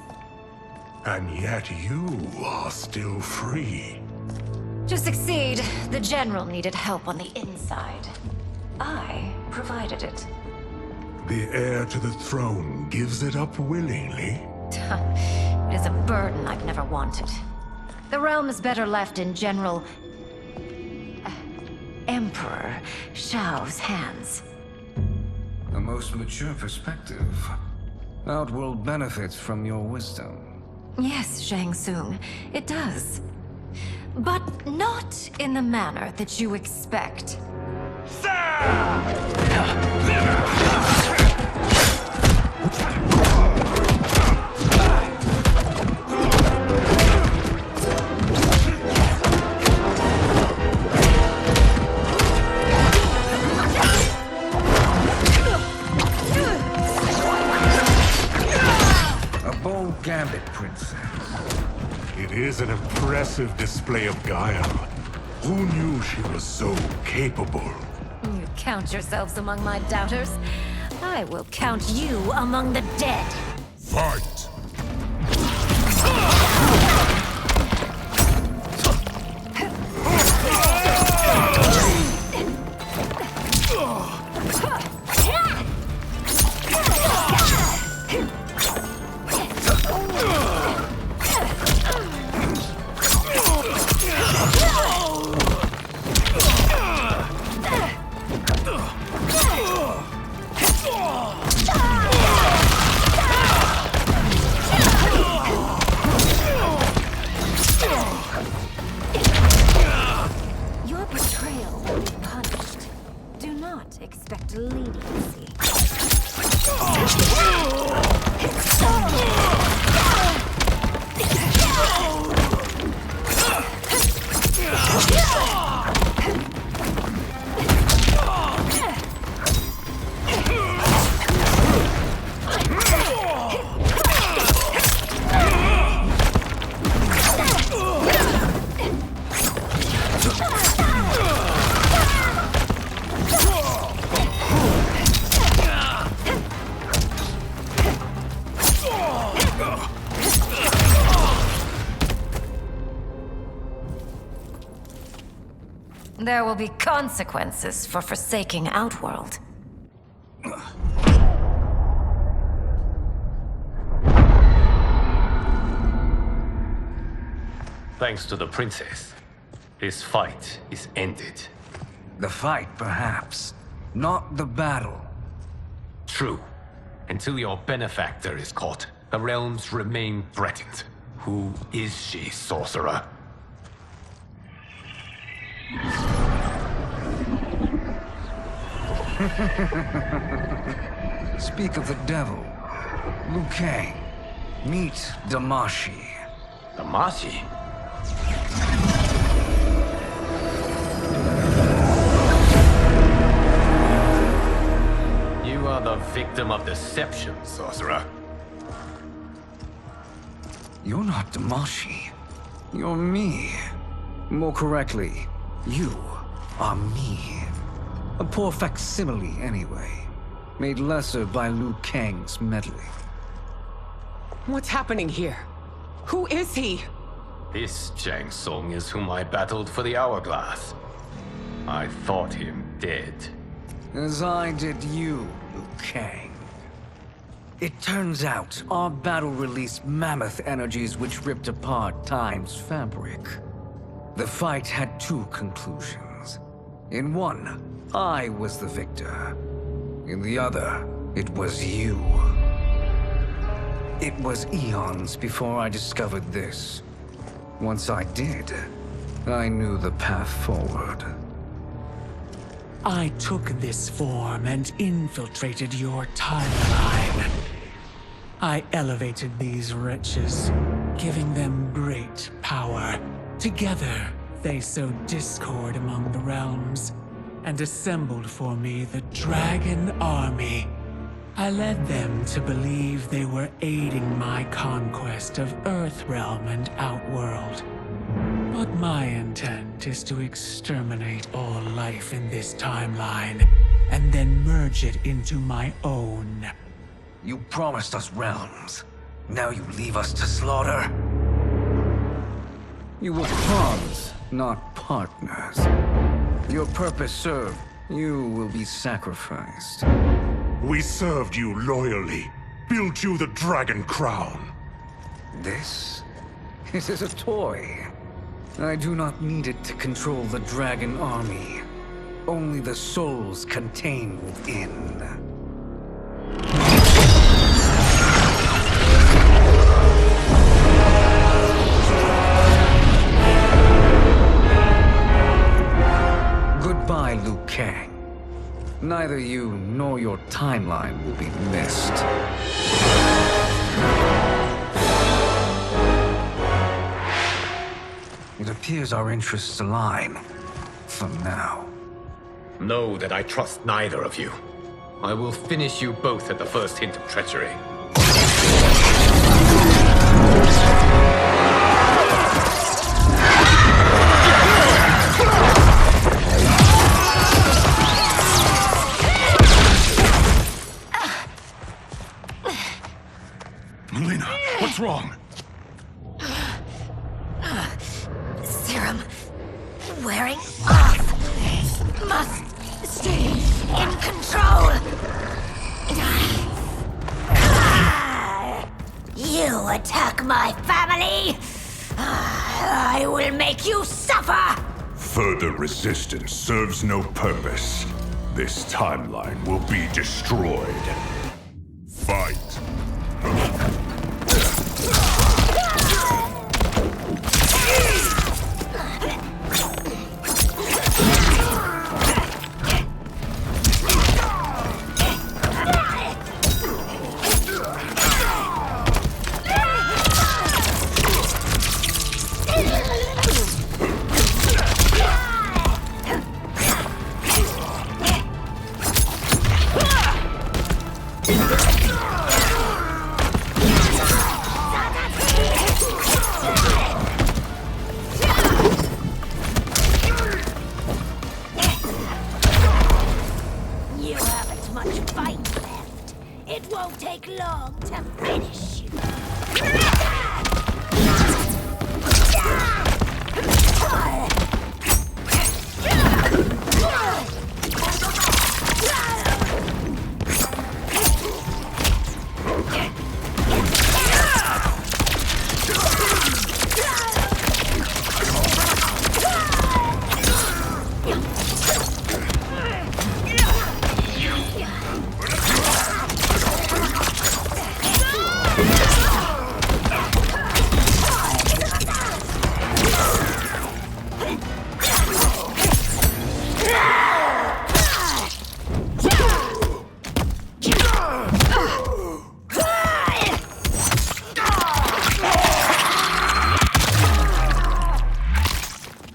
And yet you are still free. To succeed, the General needed help on the inside. I provided it. The heir to the throne gives it up willingly. It is a burden I've never wanted. The realm is better left in General... Emperor Shao's hands. A most mature perspective. Outworld benefits from your wisdom. Yes, Shang Tsung, it does. But not in the manner that you expect. Gambit, Princess. It is an impressive display of guile. Who knew she was so capable? You count yourselves among my doubters. I will count you among the dead. Fight! Your betrayal will be punished. Do not expect leniency. There will be consequences for forsaking Outworld. Thanks to the princess, this fight is ended. The fight, perhaps. Not the battle. True. Until your benefactor is caught, the realms remain threatened. Who is she, sorcerer? Speak of the devil. Liu Kang. Meet Damashi. Damashi? You are the victim of deception, sorcerer. You're not Damashi. You're me. More correctly, you are me. A poor facsimile, anyway. Made lesser by Liu Kang's meddling. What's happening here? Who is he? This Shang Tsung is whom I battled for the Hourglass. I thought him dead. As I did you, Liu Kang. It turns out our battle released mammoth energies which ripped apart time's fabric. The fight had two conclusions. In one, I was the victor. In the other, it was you. It was eons before I discovered this. Once I did, I knew the path forward. I took this form and infiltrated your timeline. I elevated these wretches, giving them great power. Together, they sowed discord among the realms and assembled for me the Dragon Army. I led them to believe they were aiding my conquest of Earthrealm and Outworld. But my intent is to exterminate all life in this timeline, and then merge it into my own. You promised us realms. Now you leave us to slaughter? You were pawns, not partners. Your purpose served. You will be sacrificed. We served you loyally, built you the Dragon Crown. This is a toy. I do not need it to control the Dragon Army. Only the souls contained within. Goodbye, Liu Kang. Neither you nor your timeline will be missed. It appears our interests align. For now. Know that I trust neither of you. I will finish you both at the first hint of treachery. Melina, what's wrong? Serum wearing off. Must stay in control. You attack my family. I will make you suffer. Further resistance serves no purpose. This timeline will be destroyed. Fight. You haven't much fight left. It won't take long to finish you.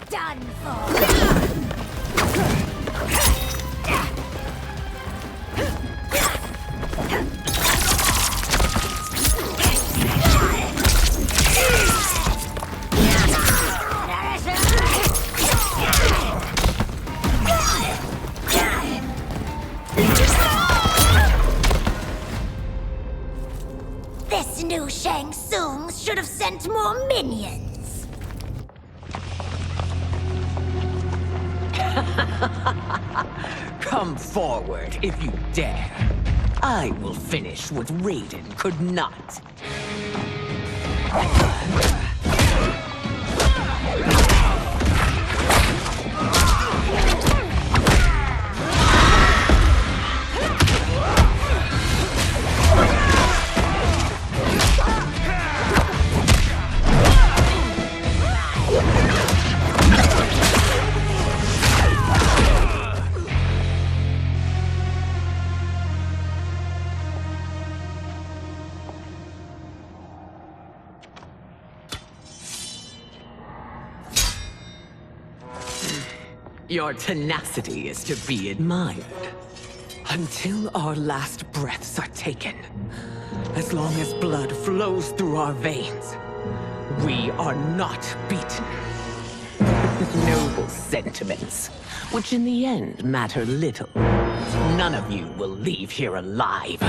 Done for. This new Shang Tsung should have sent more minions. Come forward if you dare. I will finish what Raiden could not. Your tenacity is to be admired. Until our last breaths are taken, as long as blood flows through our veins, we are not beaten. Noble sentiments, which in the end matter little. None of you will leave here alive.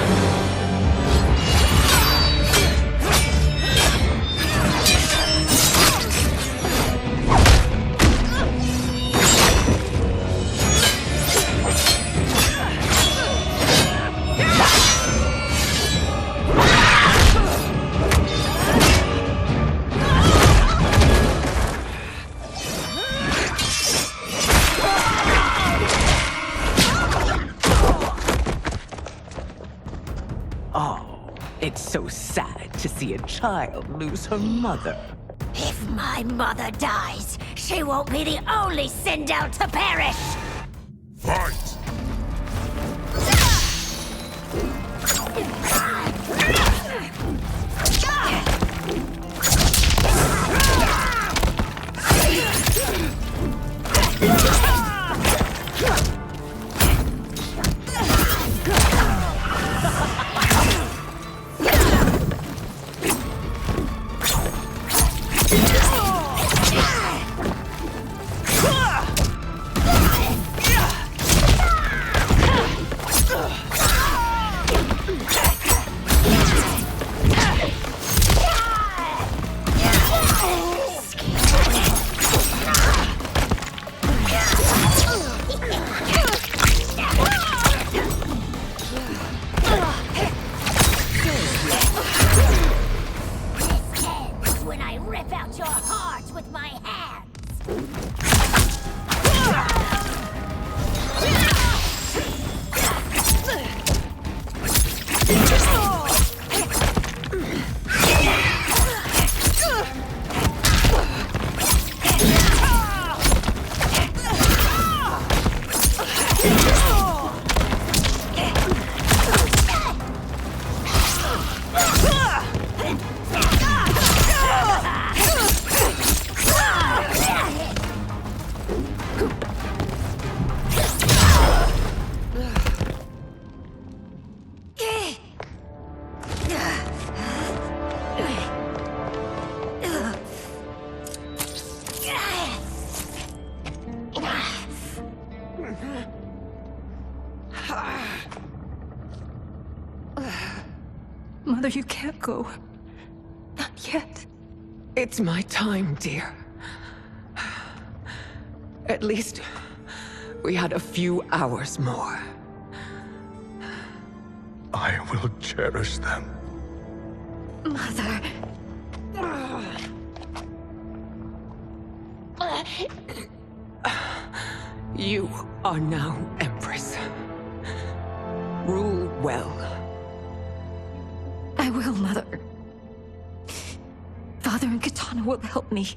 It's so sad to see a child lose her mother. If my mother dies, she won't be the only Sindel to perish! Fight! Mother, you can't go. Not yet. It's my time, dear. At least, we had a few hours more. I will cherish them. Mother... You are now Empress. Rule well. I will, Mother. Father and Katana will help me.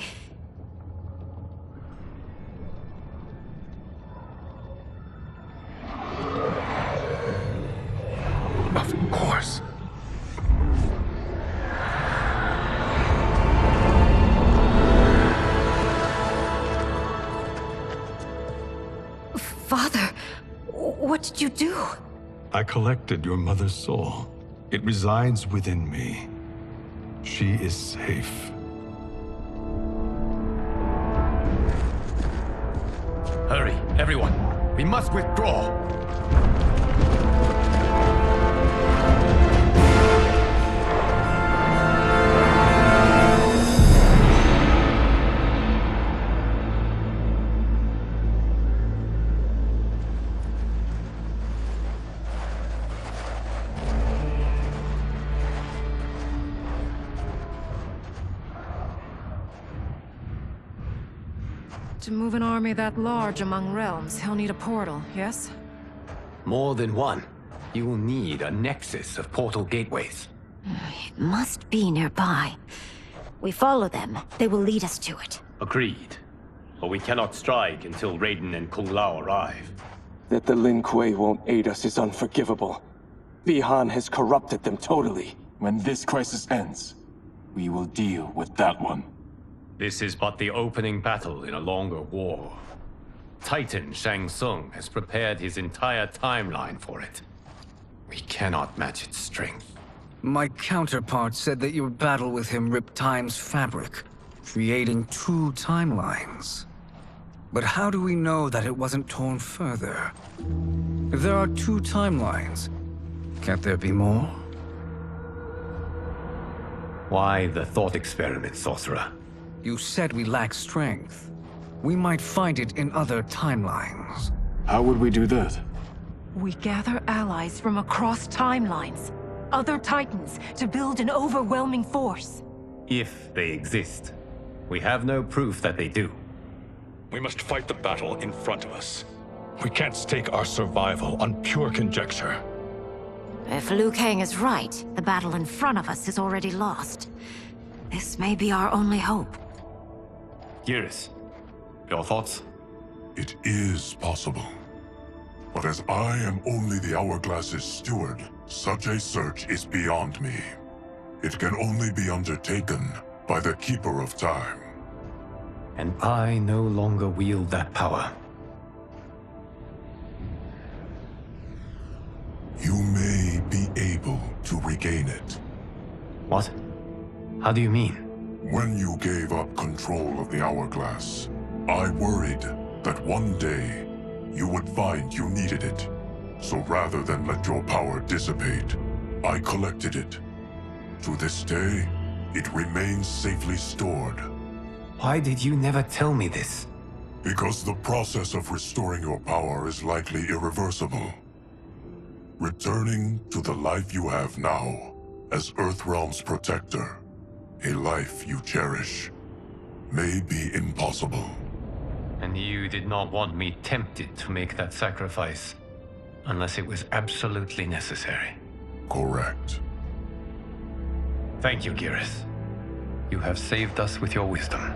Of course. Father, what did you do? I collected your mother's soul. It resides within me. She is safe. Hurry, everyone. We must withdraw. To move an army that large among realms, he'll need a portal, yes? More than one. You will need a nexus of portal gateways. It must be nearby. We follow them, they will lead us to it. Agreed. But we cannot strike until Raiden and Kung Lao arrive. That the Lin Kuei won't aid us is unforgivable. Bi-Han has corrupted them totally. When this crisis ends, we will deal with that one. This is but the opening battle in a longer war. Titan Shang Tsung has prepared his entire timeline for it. We cannot match its strength. My counterpart said that your battle with him ripped time's fabric, creating 2 timelines. But how do we know that it wasn't torn further? If there are 2 timelines, can't there be more? Why the thought experiment, Sorcerer? You said we lack strength. We might find it in other timelines. How would we do that? We gather allies from across timelines, other Titans, to build an overwhelming force. If they exist. We have no proof that they do. We must fight the battle in front of us. We can't stake our survival on pure conjecture. If Liu Kang is right, the battle in front of us is already lost. This may be our only hope. Geras, your thoughts? It is possible. But as I am only the Hourglass's steward, such a search is beyond me. It can only be undertaken by the Keeper of Time. And I no longer wield that power. You may be able to regain it. What? How do you mean? When you gave up control of the Hourglass, I worried that one day you would find you needed it. So rather than let your power dissipate, I collected it. To this day, it remains safely stored. Why did you never tell me this? Because the process of restoring your power is likely irreversible. Returning to the life you have now, as Earthrealm's protector, a life you cherish, may be impossible. And you did not want me tempted to make that sacrifice, unless it was absolutely necessary. Correct. Thank you, Geras. You have saved us with your wisdom.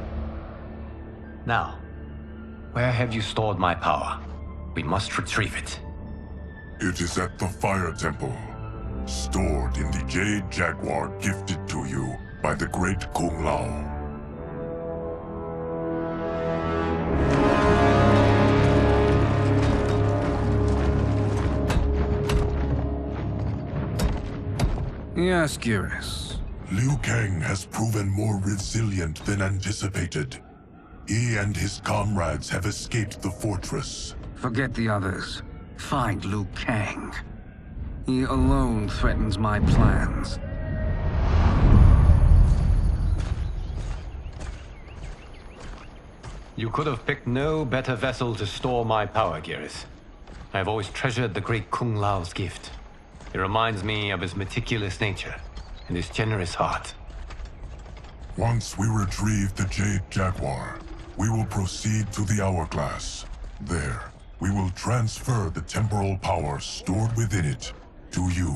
Now, where have you stored my power? We must retrieve it. It is at the Fire Temple, stored in the Jade Jaguar gifted to you by the great Kung Lao. Yes, Geras. Liu Kang has proven more resilient than anticipated. He and his comrades have escaped the fortress. Forget the others. Find Liu Kang. He alone threatens my plans. You could have picked no better vessel to store my power, Geras. I have always treasured the great Kung Lao's gift. It reminds me of his meticulous nature and his generous heart. Once we retrieve the Jade Jaguar, we will proceed to the Hourglass. There, we will transfer the temporal power stored within it to you.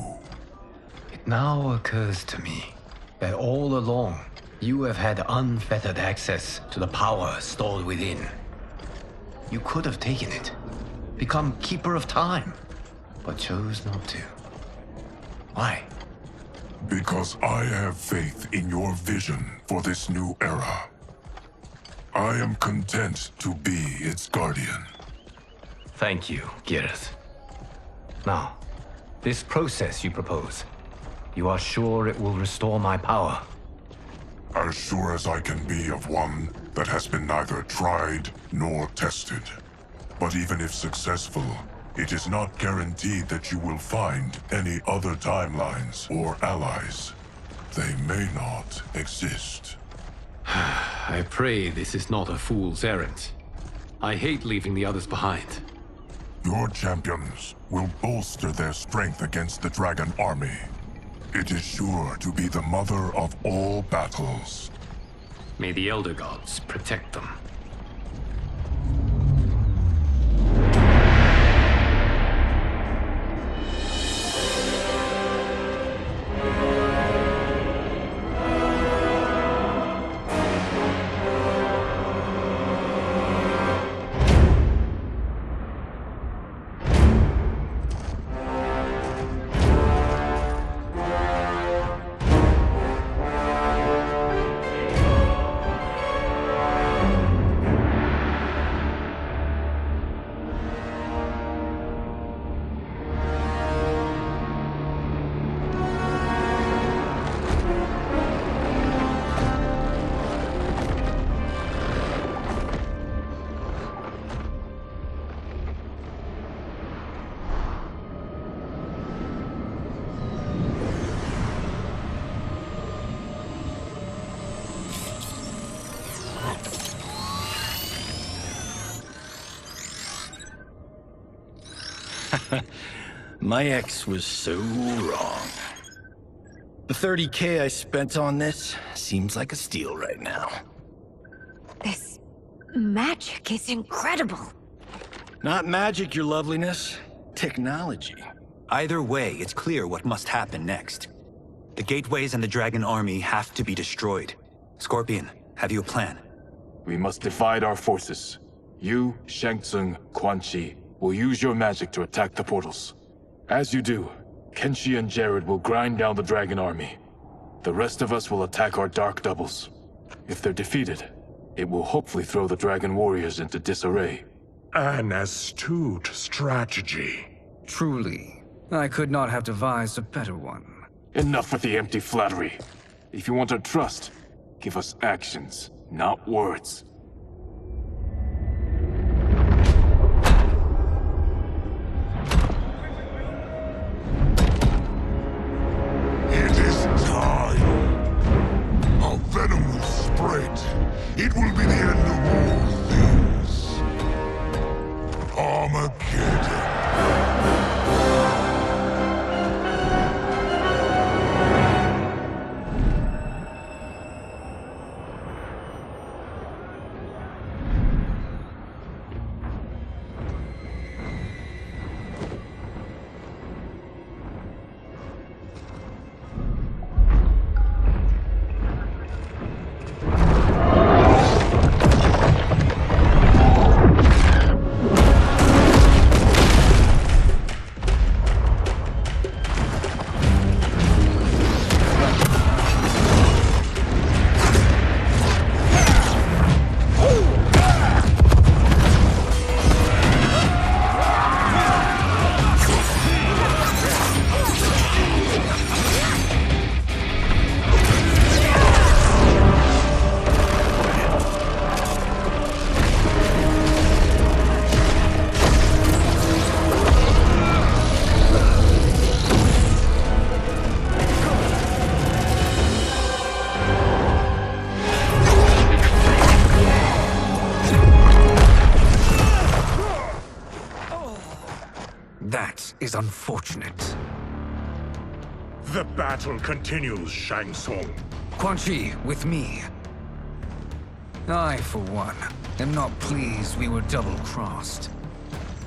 It now occurs to me that all along, you have had unfettered access to the power stored within. You could have taken it, become Keeper of Time, but chose not to. Why? Because I have faith in your vision for this new era. I am content to be its guardian. Thank you, Geras. Now, this process you propose, you are sure it will restore my power? As sure as I can be of one that has been neither tried nor tested. But even if successful, it is not guaranteed that you will find any other timelines or allies. They may not exist. I pray this is not a fool's errand. I hate leaving the others behind. Your champions will bolster their strength against the Dragon Army. It is sure to be the mother of all battles. May the Elder Gods protect them. My ex was so wrong. The 30K I spent on this seems like a steal right now. This magic is incredible. Not magic, your loveliness. Technology. Either way, it's clear what must happen next. The gateways and the Dragon Army have to be destroyed. Scorpion, have you a plan? We must divide our forces. You, Shang Tsung, Quan Chi, will use your magic to attack the portals. As you do, Kenshi and Jared will grind down the Dragon Army. The rest of us will attack our dark doubles. If they're defeated, it will hopefully throw the Dragon Warriors into disarray. An astute strategy. Truly, I could not have devised a better one. Enough with the empty flattery. If you want our trust, give us actions, not words. It is time. Our venom will spread. It will be the end of all things. Armageddon. That is unfortunate. The battle continues, Shang Tsung. Quan Chi, with me. I, for one, am not pleased we were double-crossed.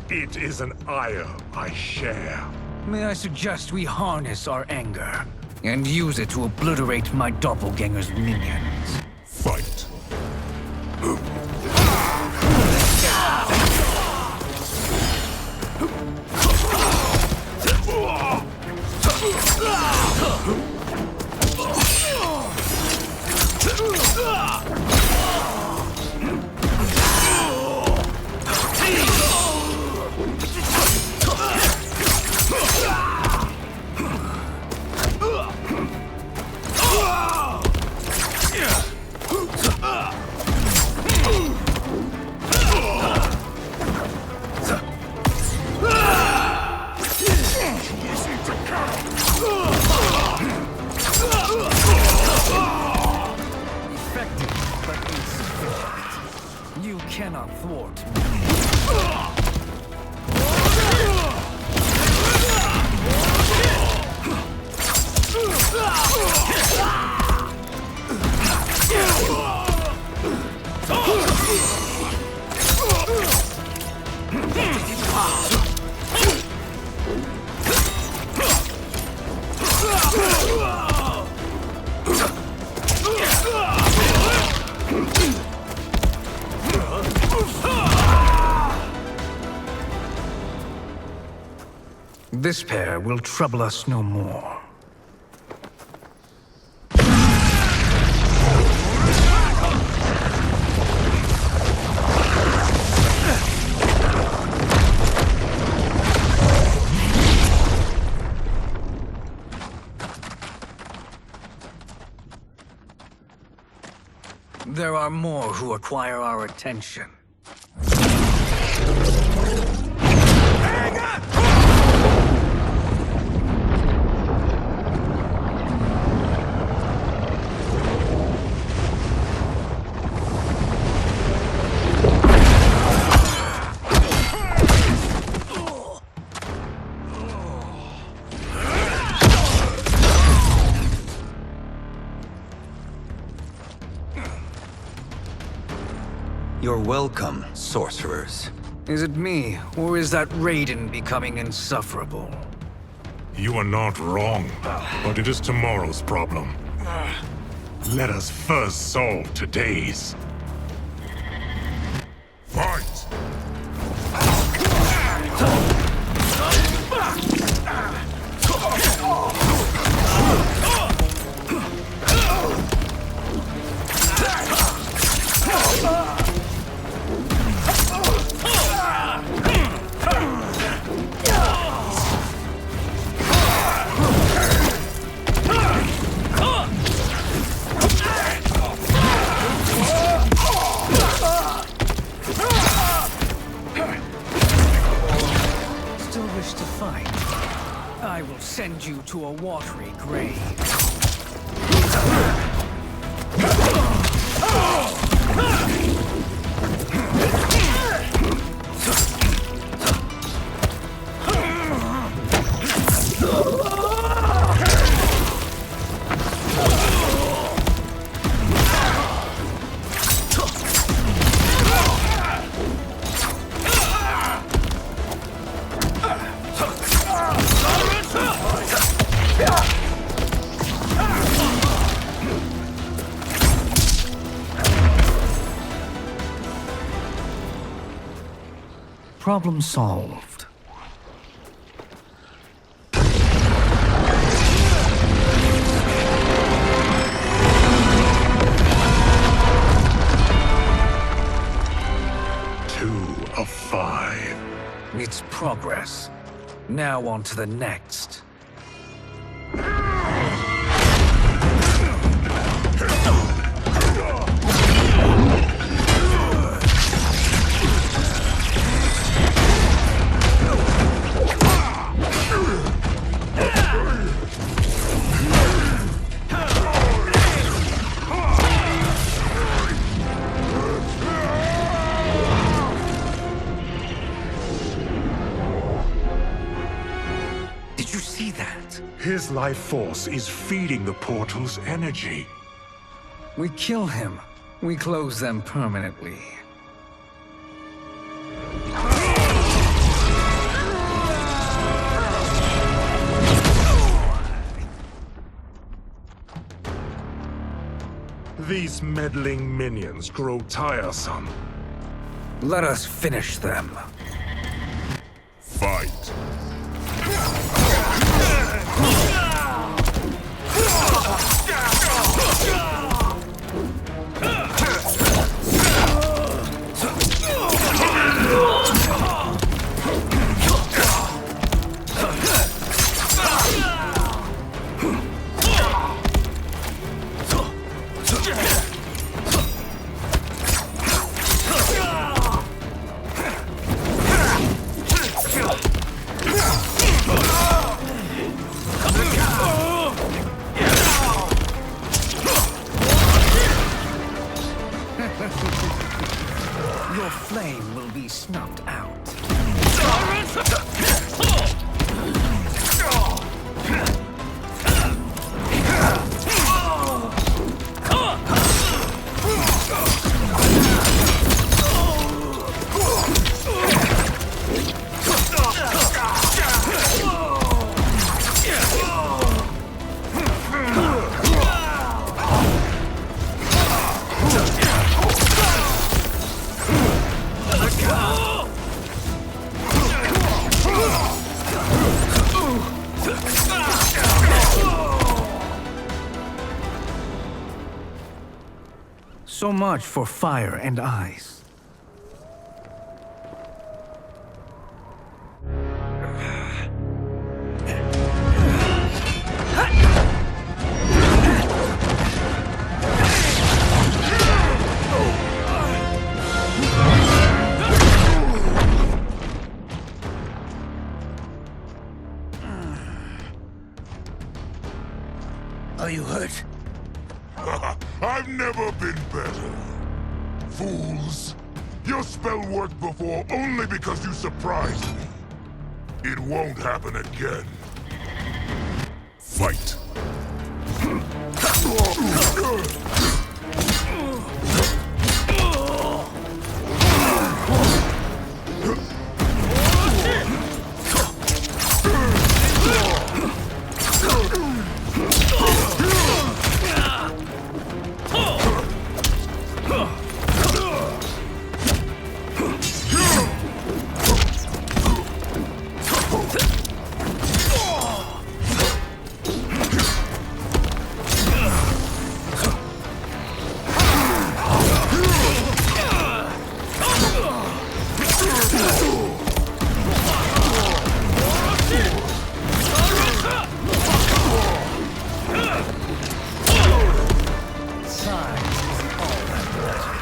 It is an ire I share. May I suggest we harness our anger and use it to obliterate my doppelganger's minions? Fight. You cannot thwart me. This pair will trouble us no more. There are more who require our attention. You're welcome, sorcerers. Is it me, or is that Raiden becoming insufferable? You are not wrong, but it is tomorrow's problem. Let us first solve today's. Fight! Still wish to fight? I will send you to a watery grave. Problem solved. Two of 5. It's progress. Now on to the next. Did you see that? His life force is feeding the portal's energy. We kill him. We close them permanently. These meddling minions grow tiresome. Let us finish them. Fight. Your flame will be snuffed out. So much for fire and ice. Are you hurt? I've never been better. Fools. Your spell worked before only because you surprised me. It won't happen again. Fight. size is all that matters.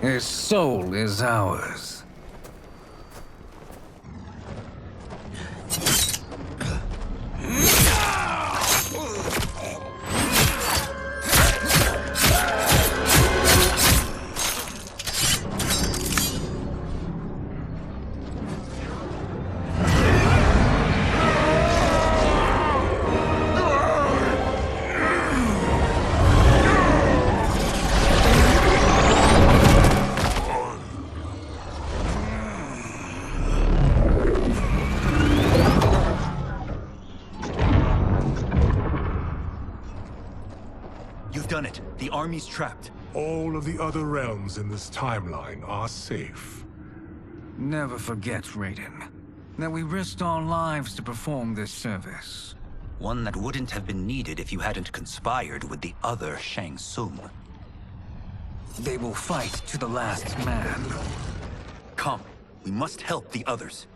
His soul is ours. You've done it. The army's trapped. All of the other realms in this timeline are safe. Never forget, Raiden, that we risked our lives to perform this service. One that wouldn't have been needed if you hadn't conspired with the other Shang Tsung. They will fight to the last man. Come, we must help the others.